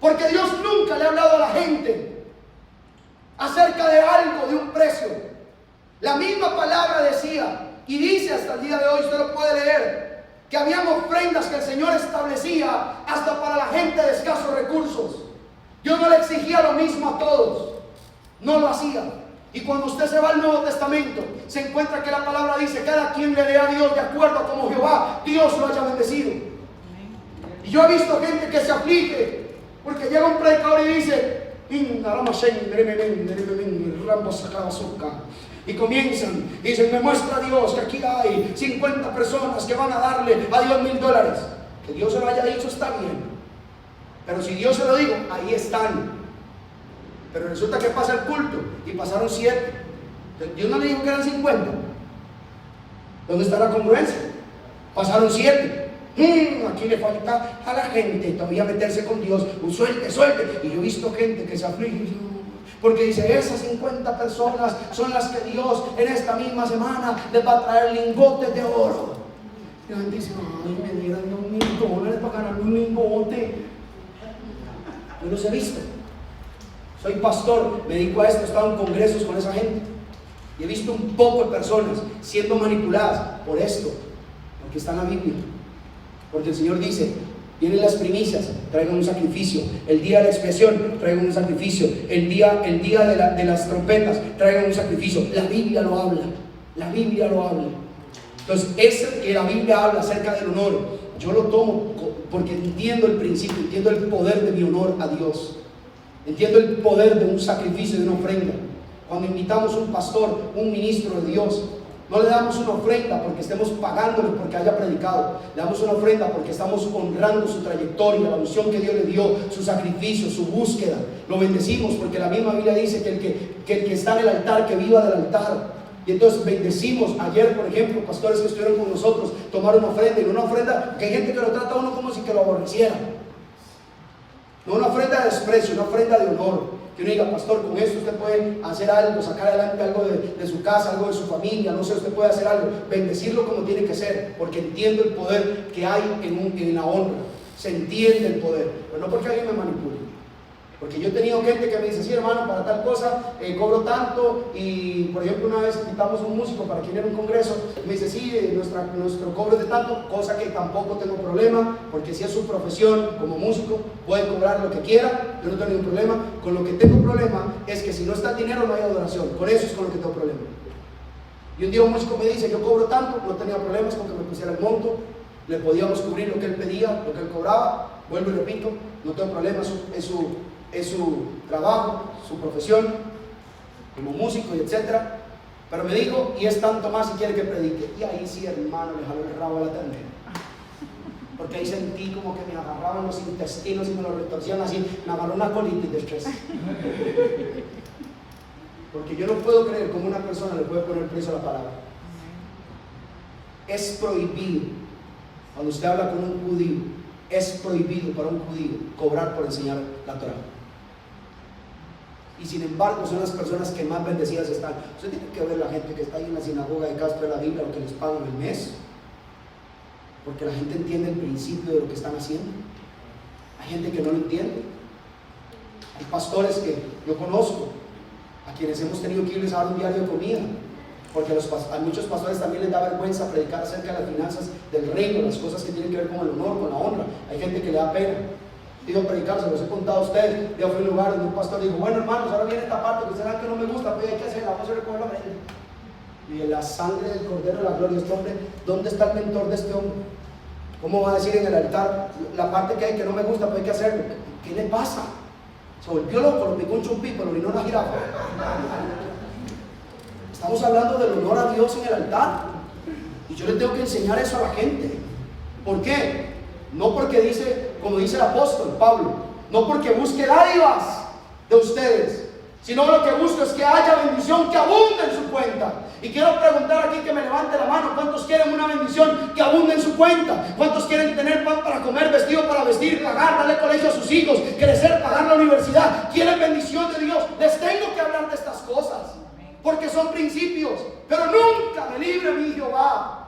Porque Dios nunca le ha hablado a la gente acerca de algo, de un precio. La misma palabra decía, y dice hasta el día de hoy, usted lo puede leer, que habían ofrendas que el Señor establecía hasta para la gente de escasos recursos. Dios no le exigía lo mismo a todos, no lo hacía. Y cuando usted se va al Nuevo Testamento, se encuentra que la palabra dice: cada quien le dé a Dios de acuerdo a como Jehová Dios lo haya bendecido. Y yo he visto gente que se aflige porque llega un predicador y dice: y comienzan y dicen: me muestra Dios que aquí hay 50 personas que van a darle a Dios $1000. Que Dios se lo haya dicho está bien, pero si Dios se lo dijo, ahí están. Pero resulta que pasa el culto y pasaron 7. Dios no le dijo que eran 50. ¿Dónde está la congruencia? Pasaron 7. Aquí le falta a la gente todavía meterse con Dios. Suelte. Y yo he visto gente que se aflige porque dice: esas 50 personas son las que Dios en esta misma semana les va a traer lingotes de oro. Y la gente dice: ay, me dieron $1000 para ganarme un lingote. Yo los he visto. Soy pastor, me dedico a esto, he estado en congresos con esa gente y he visto un poco de personas siendo manipuladas por esto, porque está en la Biblia. Porque el Señor dice: vienen las primicias, traigan un sacrificio. El día de la expiación, traigan un sacrificio. El día de las trompetas, traigan un sacrificio. La Biblia lo habla. La Biblia lo habla. Entonces, es que la Biblia habla acerca del honor. Yo lo tomo porque entiendo el principio, entiendo el poder de mi honor a Dios. Entiendo el poder de un sacrificio, de una ofrenda. Cuando invitamos a un pastor, un ministro de Dios, no le damos una ofrenda porque estemos pagándole porque haya predicado. Le damos una ofrenda porque estamos honrando su trayectoria, la unción que Dios le dio, su sacrificio, su búsqueda. Lo bendecimos porque la misma Biblia dice que el que está en el altar, que viva del altar. Y entonces bendecimos. Ayer, por ejemplo, pastores que estuvieron con nosotros tomaron una ofrenda. Y una ofrenda que hay gente que lo trata a uno como si que lo aborreciera. No una ofrenda de desprecio, una ofrenda de honor. Que uno diga: pastor, con esto usted puede hacer algo, sacar adelante algo de su casa, algo de su familia, no sé, usted puede hacer algo, bendecirlo como tiene que ser, porque entiendo el poder que hay en la honra. Se entiende el poder, pero no porque alguien me manipule. Porque yo he tenido gente que me dice: sí, hermano, para tal cosa cobro tanto. Y por ejemplo, una vez invitamos a un músico para que viniera a un congreso, y me dice: sí, nuestro cobro es de tanto, cosa que tampoco tengo problema, porque si es su profesión como músico, puede cobrar lo que quiera, yo no tengo ningún problema. Con lo que tengo problema es que si no está el dinero, no hay adoración. Con eso es con lo que tengo problema. Y un día un músico me dice: yo cobro tanto, no tenía problemas con que me pusiera el monto, le podíamos cubrir lo que él pedía, lo que él cobraba. Vuelvo y repito, no tengo problema, es su trabajo, su profesión como músico y etcétera. Pero me dijo: y es tanto más si quiere que predique. Y ahí sí, hermano, le jaló el rabo a la ternera, porque ahí sentí como que me agarraban los intestinos y me los retorcían así. Me agarró una colitis de estrés. Porque yo no puedo creer cómo una persona le puede poner precio a la palabra. Es prohibido, cuando usted habla con un judío, es prohibido para un judío cobrar por enseñar la Torah. Y sin embargo son las personas que más bendecidas están. Usted tiene que ver la gente que está ahí en la sinagoga de Castro de la Biblia, lo que les pagan el mes, porque la gente entiende el principio de lo que están haciendo. Hay gente que no lo entiende. Hay pastores que yo conozco, a quienes hemos tenido que irles a dar un diario de comida, porque a muchos pastores también les da vergüenza predicar acerca de las finanzas del reino, las cosas que tienen que ver con el honor, con la honra. Hay gente que le da pena. Digo, predicar, se los he contado a ustedes. Yo fui a un lugar donde un pastor dijo: bueno, hermanos, ahora viene esta parte que ustedes saben que no me gusta, pues hay que hacerla, vamos a recoger la ofrenda. Y en la sangre del Cordero de la Gloria, este hombre, ¿dónde está el mentor de este hombre? ¿Cómo va a decir en el altar la parte que hay que no me gusta, pues hay que hacerlo? ¿Qué le pasa? Se volvió loco, lo picó un chumpito, lo orinó una jirafa. Estamos hablando del honor a Dios en el altar. Y yo le tengo que enseñar eso a la gente. ¿Por qué? No porque dice, como dice el apóstol Pablo, no porque busque dádivas de ustedes, sino lo que busco es que haya bendición que abunde en su cuenta. Y quiero preguntar aquí, que me levante la mano: ¿cuántos quieren una bendición que abunde en su cuenta? ¿Cuántos quieren tener pan para comer, vestido para vestir, pagar, darle colegio a sus hijos, crecer, pagar la universidad? ¿Quieren bendición de Dios? Les tengo que hablar de estas cosas, porque son principios. Pero nunca me libre mi Jehová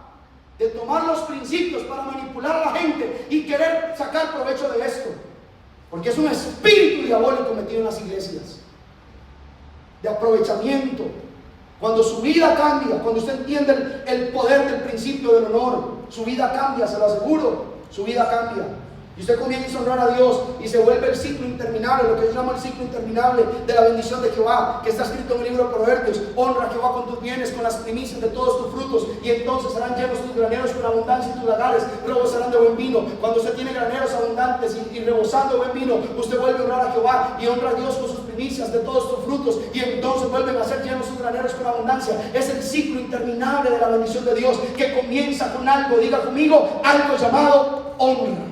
de tomar los principios para manipular a la gente y querer sacar provecho de esto, porque es un espíritu diabólico metido en las iglesias, de aprovechamiento. Cuando su vida cambia, cuando usted entiende el poder del principio del honor, su vida cambia, se lo aseguro, su vida cambia. Y usted comienza a honrar a Dios y se vuelve el ciclo interminable, lo que yo llamo el ciclo interminable de la bendición de Jehová, que está escrito en el libro de Proverbios. Honra a Jehová con tus bienes, con las primicias de todos tus frutos, y entonces serán llenos tus graneros con abundancia y tus lagares rebosarán de buen vino. Cuando usted tiene graneros abundantes y rebosando de buen vino, usted vuelve a honrar a Jehová y honra a Dios con sus primicias de todos tus frutos, y entonces vuelven a ser llenos sus graneros con abundancia. Es el ciclo interminable de la bendición de Dios, que comienza con algo, diga conmigo, algo llamado honra.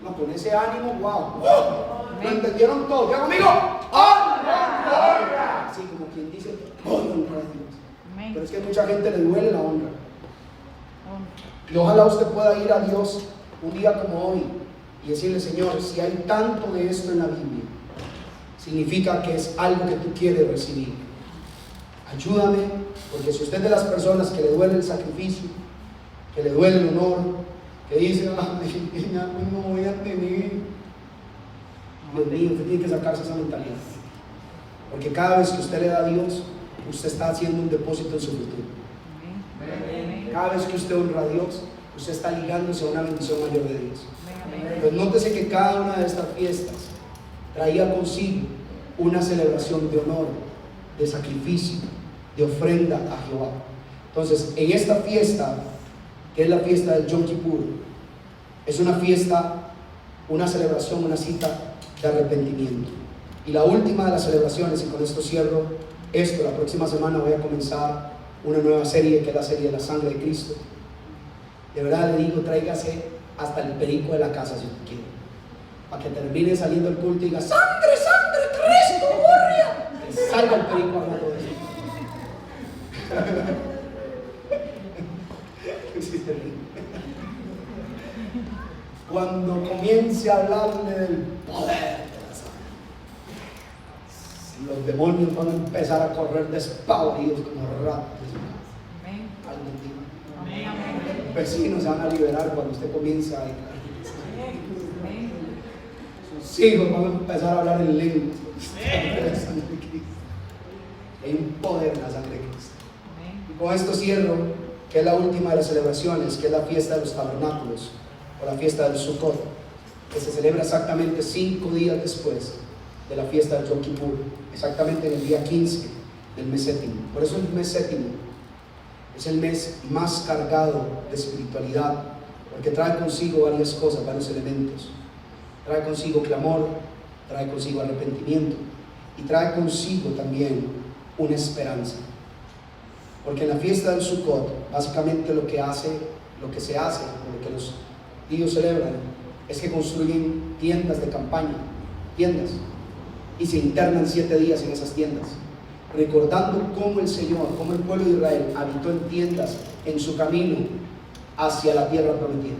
No, con ese ánimo, wow. ¿Lo entendieron todos? ¿Ya conmigo? ¡Honra! Así como quien dice, honra a Dios. Pero es que a mucha gente le duele la honra. Y ojalá usted pueda ir a Dios un día como hoy y decirle: Señor, si hay tanto de esto en la Biblia, significa que es algo que tú quieres recibir. Ayúdame, porque si usted es de las personas que le duele el sacrificio, que le duele el honor, que dice: ay, no voy a tener. Dios mío, usted tiene que sacarse esa mentalidad. Porque cada vez que usted le da a Dios, usted está haciendo un depósito en su futuro. Cada vez que usted honra a Dios, usted está ligándose a una bendición mayor de Dios. Pues nótese que cada una de estas fiestas traía consigo una celebración de honor, de sacrificio, de ofrenda a Jehová. Entonces, en esta fiesta, que es la fiesta del Yom Kippur, es una fiesta, una celebración, una cita de arrepentimiento. Y la última de las celebraciones, y con esto cierro esto, la próxima semana voy a comenzar una nueva serie, que es la serie de la sangre de Cristo. De verdad le digo, tráigase hasta el perico de la casa si usted quiere, para que termine saliendo el culto y diga: ¡sangre, sangre, Cristo, gloria! Que salga el perico hablando de eso. Cuando comience a hablarle del poder de la sangre, los demonios van a empezar a correr despavoridos como ratas. Los vecinos se van a liberar cuando usted comience a declarar. Sus hijos van a empezar a hablar en lengua. Hay un poder en la sangre de Cristo. Y con esto cierro, que es la última de las celebraciones, que es la fiesta de los tabernáculos, o la fiesta del Sukkot, que se celebra exactamente 5 días después de la fiesta del Yom Kippur, exactamente en el día 15 del mes séptimo. Por eso el mes séptimo es el mes más cargado de espiritualidad, porque trae consigo varias cosas, varios elementos. Trae consigo clamor, trae consigo arrepentimiento, y trae consigo también una esperanza. Porque en la fiesta del Sukkot, básicamente lo que se hace, o lo que los judíos celebran, es que construyen tiendas de campaña, tiendas, y se internan 7 días en esas tiendas, recordando cómo el Señor, cómo el pueblo de Israel habitó en tiendas en su camino hacia la tierra prometida.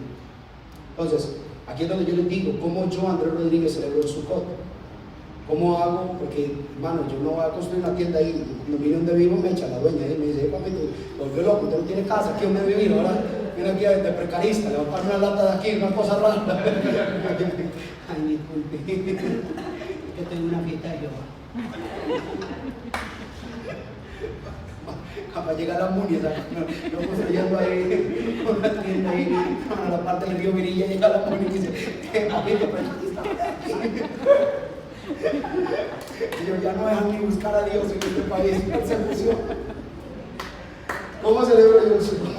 Entonces, aquí es donde yo les digo, cómo yo, Andrés Rodríguez, celebro el Sukkot. ¿Cómo hago? Porque, hermano, yo no voy a construir una tienda ahí. Cuando vine donde vivo, me echa la dueña y me dice: papi, volvió loco, usted no tiene casa, aquí donde vivir, ahora viene aquí de precarista, le va a pagar una lata de aquí, una cosa rara. Ay, disculpe, yo tengo una fiesta de Jehová. Capaz llega la Muni, yo construyendo ahí una tienda ahí, a la parte del río Virilla, llega la Muni y dice: papi, de precarista. Ellos ya no dejan ni buscar a Dios en este país, persecución. ¿Cómo celebro yo el Sukkot?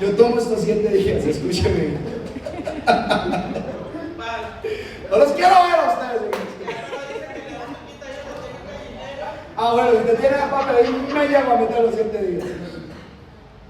Yo tomo estos 7 días, escúcheme. No los quiero ver a ustedes. Bueno, si usted tiene papel ahí, me llama a meter los 7 días.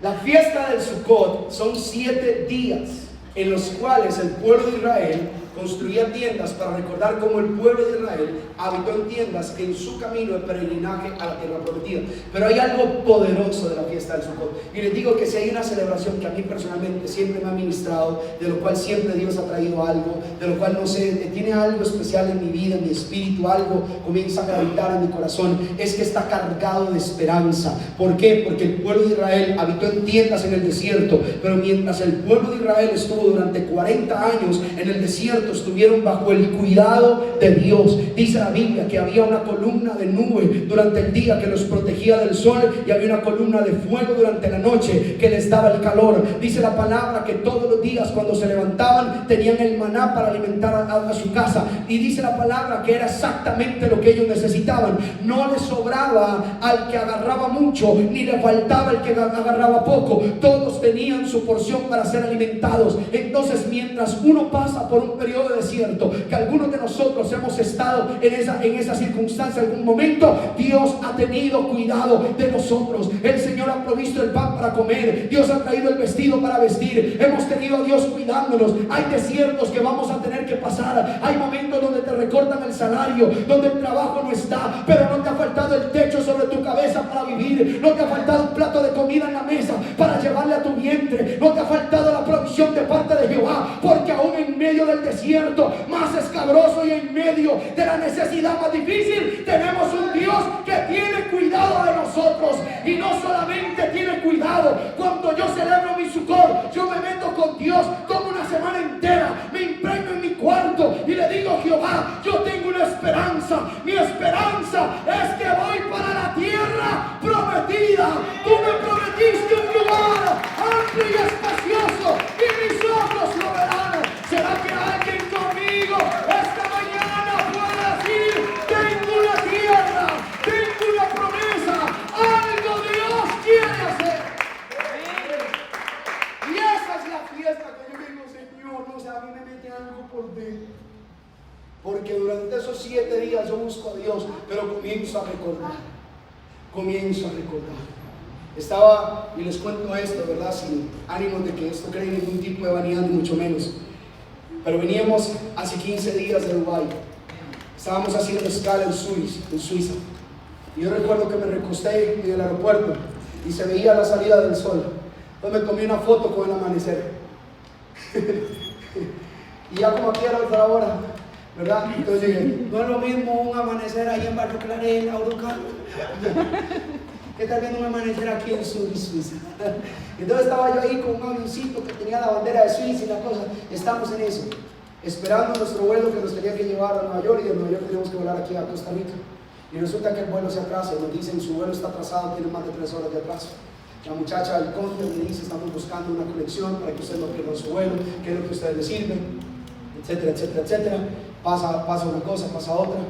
La fiesta del Sukkot son 7 días en los cuales el pueblo de Israel construía tiendas para recordar cómo el pueblo de Israel habitó en tiendas en su camino de peregrinaje a la tierra prometida. Pero hay algo poderoso de la fiesta del Sukkot, y les digo que si hay una celebración que a mí personalmente siempre me ha ministrado, de lo cual siempre Dios ha traído algo, de lo cual no sé, tiene algo especial en mi vida, en mi espíritu, algo comienza a gravitar en mi corazón, es que está cargado de esperanza. ¿Por qué? Porque el pueblo de Israel habitó en tiendas en el desierto, pero mientras el pueblo de Israel estuvo durante 40 años en el desierto, desierto estuvieron bajo el cuidado de Dios. Dice la Biblia que había una columna de nube durante el día que los protegía del sol, y había una columna de fuego durante la noche que les daba el calor. Dice la palabra que todos los días cuando se levantaban tenían el maná para alimentar a su casa, y dice la palabra que era exactamente lo que ellos necesitaban. No les sobraba al que agarraba mucho, ni le faltaba al que agarraba poco. Todos tenían su porción para ser alimentados. Entonces, mientras uno pasa por un periodo de desierto, que algunos de nosotros hemos estado en esa circunstancia en algún momento, Dios ha tenido cuidado de nosotros. El Señor ha provisto el pan para comer, Dios ha traído el vestido para vestir. Hemos tenido a Dios cuidándonos. Hay desiertos que vamos a tener que pasar. Hay momentos donde te recortan el salario, donde el trabajo no está, pero no te ha faltado el techo sobre tu cabeza para vivir. No te ha faltado un plato de comida en la mesa para llevarle a tu vientre. No te ha faltado la provisión de parte de Jehová, porque aún en medio del desierto más escabroso y en medio de la necesidad más difícil, tenemos un Dios que tiene cuidado de nosotros. Y no solamente tiene cuidado, cuando yo celebro mi Sukkot, yo me meto con Dios como una semana entera, me impregno en mi cuarto y le digo: Jehová, yo tengo una esperanza. Mi esperanza es que voy para la tierra prometida. Tú me prometiste un lugar amplio y espacioso, y mis ojos lo verán. ¿Será que alguien conmigo esta mañana puede decir: tengo una tierra, tengo una promesa, algo Dios quiere hacer? Y esa es la fiesta que yo digo: Señor, no sé, a mí me mete algo por dentro, porque durante esos 7 días yo busco a Dios, pero comienzo a recordar. Estaba, y les cuento esto, ¿verdad? Sin ánimos de que esto cree ningún tipo de vanidad, ni mucho menos. Pero veníamos hace 15 días de Dubái. Estábamos haciendo escala en Suiza. Y yo recuerdo que me recosté en el aeropuerto y se veía la salida del sol. Entonces me tomé una foto con el amanecer. Y ya como aquí era otra hora, ¿verdad? Entonces dije: no es lo mismo un amanecer ahí en Barrio Clarela, Uruguay, que tal viendo un amanecer aquí en Suiza. Entonces estaba yo ahí con un avioncito que tenía la bandera de Suiza y la cosa. Estamos en eso, esperando nuestro vuelo que nos tenía que llevar a Nueva York, y de Nueva York teníamos que volar aquí a Costa Rica. Y resulta que el vuelo se atrasa, y nos dicen: su vuelo está atrasado, tiene más de 3 horas de atraso. La muchacha del counter me dice: estamos buscando una conexión para que ustedes no pierdan su vuelo, qué es lo que a ustedes les sirve, etcétera, etcétera, etcétera. Pasa una cosa, pasa otra.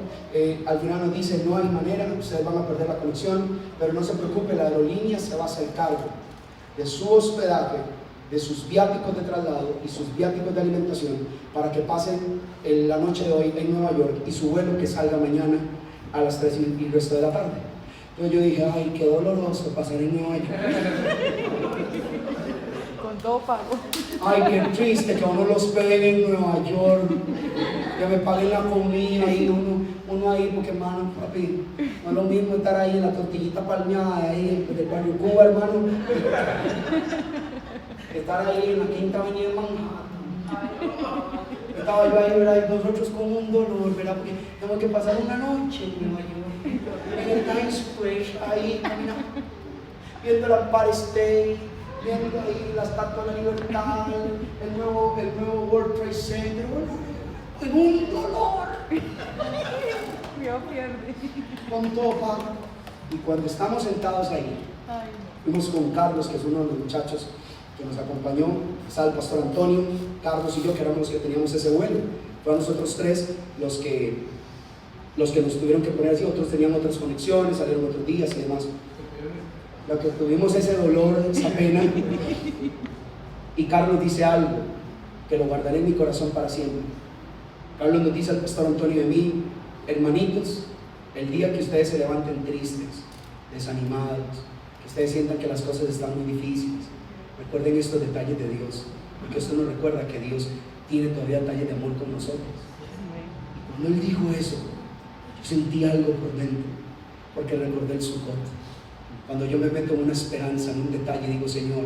Al final nos dicen: no hay manera, ustedes van a perder la conexión, pero no se preocupe, la aerolínea se va a hacer cargo de su hospedaje, de sus viáticos de traslado y sus viáticos de alimentación, para que pasen la noche de hoy en Nueva York, y su vuelo que salga mañana a las 3 y el resto de la tarde. Entonces yo dije: ay, qué doloroso pasar en Nueva York. Con todo pago. Ay, qué triste que uno los pegue en Nueva York, que me paguen la comida y uno ahí, porque, hermano, papi, no es lo mismo estar ahí en la tortillita palmeada ahí del barrio Cuba, hermano, que estar ahí en la Quinta Avenida de Manhattan. Estaba yo ahí, ¿verdad? Y nosotros con un dolor, ¿verdad? Porque tenemos que pasar una noche en Nueva York, en el Times Square, ahí caminando, viendo la Empire State, viendo ahí la Estatua de la Libertad, el nuevo World Trade Center, con un dolor. Con todo pago. Y cuando estamos sentados ahí, fuimos con Carlos, que es uno de los muchachos que nos acompañó, estaba el pastor Antonio, Carlos y yo, que éramos los que teníamos ese vuelo. Fueron nosotros 3 los que nos tuvieron que poner así. Otros tenían otras conexiones, salieron otros días y demás. Lo que tuvimos ese dolor, esa pena. Y Carlos dice algo que lo guardaré en mi corazón para siempre. Carlos nos dice al pastor Antonio y a mí: hermanitos, el día que ustedes se levanten tristes, desanimados, que ustedes sientan que las cosas están muy difíciles, recuerden estos detalles de Dios, porque esto nos recuerda que Dios tiene todavía detalles de amor con nosotros. Y cuando Él dijo eso, yo sentí algo por dentro, porque recordé el Sukkot. Cuando yo me meto en una esperanza, en un detalle, digo, Señor,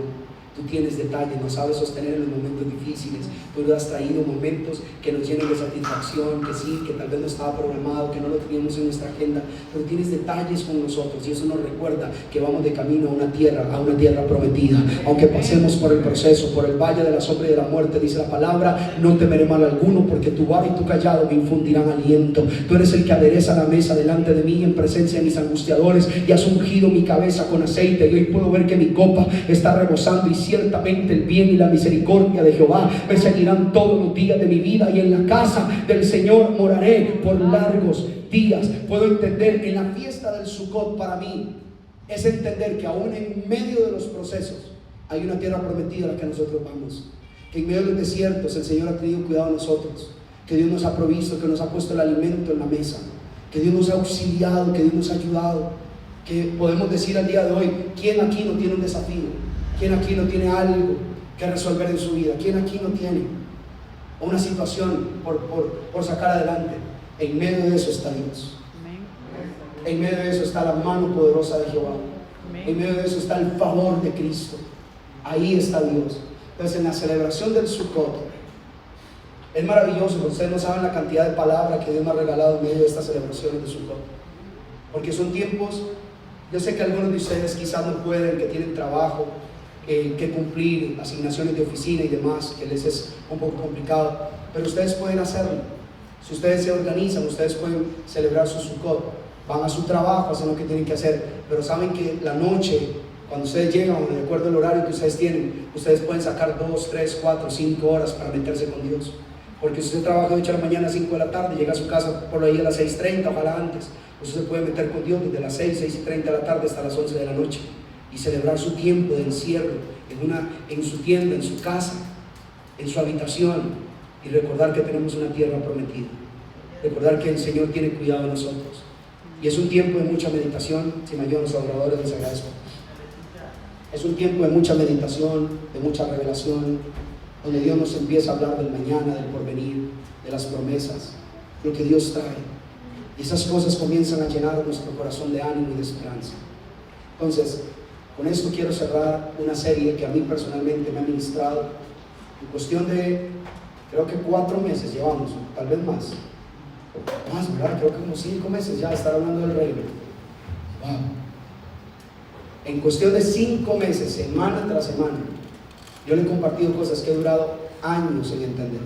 tú tienes detalles, nos sabes sostener en los momentos difíciles. Tú nos has traído momentos que nos llenan de satisfacción, que sí, que tal vez no estaba programado, que no lo teníamos en nuestra agenda, pero tienes detalles con nosotros y eso nos recuerda que vamos de camino a una tierra prometida. Aunque pasemos por el proceso, por el valle de la sombra y de la muerte, dice la palabra, no temeré mal alguno, porque tu vara y tu callado me infundirán aliento. Tú eres el que adereza la mesa delante de mí en presencia de mis angustiadores, y has ungido mi cabeza con aceite, y hoy puedo ver que mi copa está rebosando, y ciertamente el bien y la misericordia de Jehová me seguirán todos los días de mi vida, y en la casa del Señor moraré por largos días. Puedo entender que en la fiesta del Sukkot, para mí es entender que aún en medio de los procesos hay una tierra prometida a la que nosotros vamos, que en medio de los desiertos el Señor ha tenido cuidado de nosotros, que Dios nos ha provisto, que nos ha puesto el alimento en la mesa, que Dios nos ha auxiliado, que Dios nos ha ayudado, que podemos decir al día de hoy, ¿quién aquí no tiene un desafío? ¿Quién aquí no tiene algo que resolver en su vida? ¿Quién aquí no tiene una situación por sacar adelante? En medio de eso está Dios. En medio de eso está la mano poderosa de Jehová. En medio de eso está el favor de Cristo. Ahí está Dios. Entonces, en la celebración del Sukkot, es maravilloso. Ustedes no saben la cantidad de palabras que Dios me ha regalado en medio de estas celebraciones de Sukkot, porque son tiempos. Yo sé que algunos de ustedes quizás no pueden, que tienen trabajo, que cumplir, asignaciones de oficina y demás, que les es un poco complicado, pero ustedes pueden hacerlo. Si ustedes se organizan, ustedes pueden celebrar su Sukkot, van a su trabajo, hacen lo que tienen que hacer, pero saben que la noche, cuando ustedes llegan, de acuerdo al horario que ustedes tienen, ustedes pueden sacar 2, 3, 4, 5 horas para meterse con Dios. Porque si usted trabaja de 8 de la mañana a 5 de la tarde, llega a su casa por ahí a las 6:30, ojalá antes, usted se puede meter con Dios desde las 6:30 de la tarde hasta las 11 de la noche y celebrar su tiempo de encierro en su tienda, en su casa, en su habitación, y recordar que tenemos una tierra prometida, recordar que el Señor tiene cuidado de nosotros. Y es un tiempo de mucha meditación. Si me ayudan los adoradores, les agradezco. Es un tiempo de mucha meditación, de mucha revelación, donde Dios nos empieza a hablar del mañana, del porvenir, de las promesas, lo que Dios trae. Y esas cosas comienzan a llenar nuestro corazón de ánimo y de esperanza. Entonces, con esto quiero cerrar una serie que a mí personalmente me ha ministrado. En cuestión de, creo que 4 meses llevamos, tal vez más, ¿verdad? Creo que como 5 meses ya estar hablando del reino. Wow. En cuestión de 5 meses, semana tras semana, yo le he compartido cosas que he durado años en entender,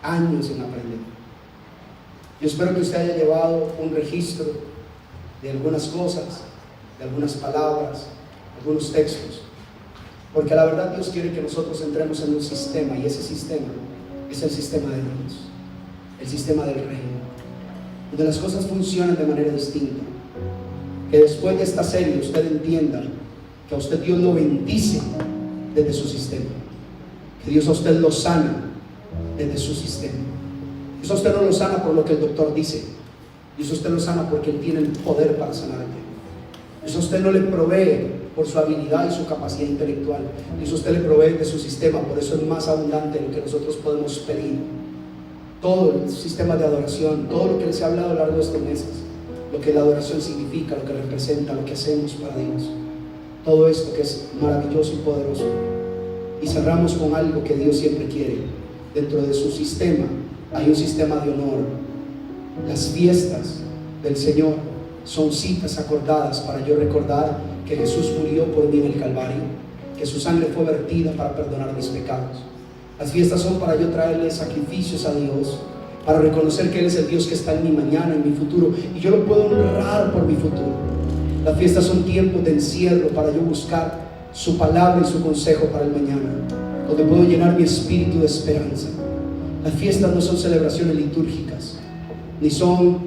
años en aprender. Yo espero que usted haya llevado un registro de algunas cosas, de algunas palabras, algunos textos, porque la verdad Dios quiere que nosotros entremos en un sistema, y ese sistema es el sistema de Dios, el sistema del reino, donde las cosas funcionan de manera distinta. Que después de esta serie usted entienda que a usted Dios lo bendice desde su sistema, que Dios a usted lo sana desde su sistema. Dios a usted no lo sana por lo que el doctor dice, Dios a usted lo sana porque Él tiene el poder para sanarte. Dios a usted no le provee por su habilidad y su capacidad intelectual, Dios a usted le provee de su sistema. Por eso es más abundante de lo que nosotros podemos pedir. Todo el sistema de adoración, todo lo que les he hablado a lo largo de estos meses, lo que la adoración significa, lo que representa, lo que hacemos para Dios, todo esto que es maravilloso y poderoso. Y cerramos con algo que Dios siempre quiere. Dentro de su sistema hay un sistema de honor. Las fiestas del Señor son citas acordadas para yo recordar que Jesús murió por mí en el Calvario, que su sangre fue vertida para perdonar mis pecados. Las fiestas son para yo traerle sacrificios a Dios, para reconocer que Él es el Dios que está en mi mañana, en mi futuro, y yo lo puedo honrar por mi futuro. Las fiestas son tiempos de encierro para yo buscar su palabra y su consejo para el mañana, donde puedo llenar mi espíritu de esperanza. Las fiestas no son celebraciones litúrgicas, ni son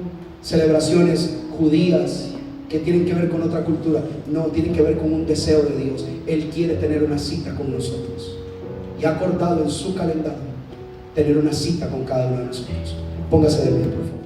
celebraciones judías que tienen que ver con otra cultura. No, tienen que ver con un deseo de Dios. Él quiere tener una cita con nosotros, y ha acordado en su calendario tener una cita con cada uno de nosotros. Póngase de pie, por favor.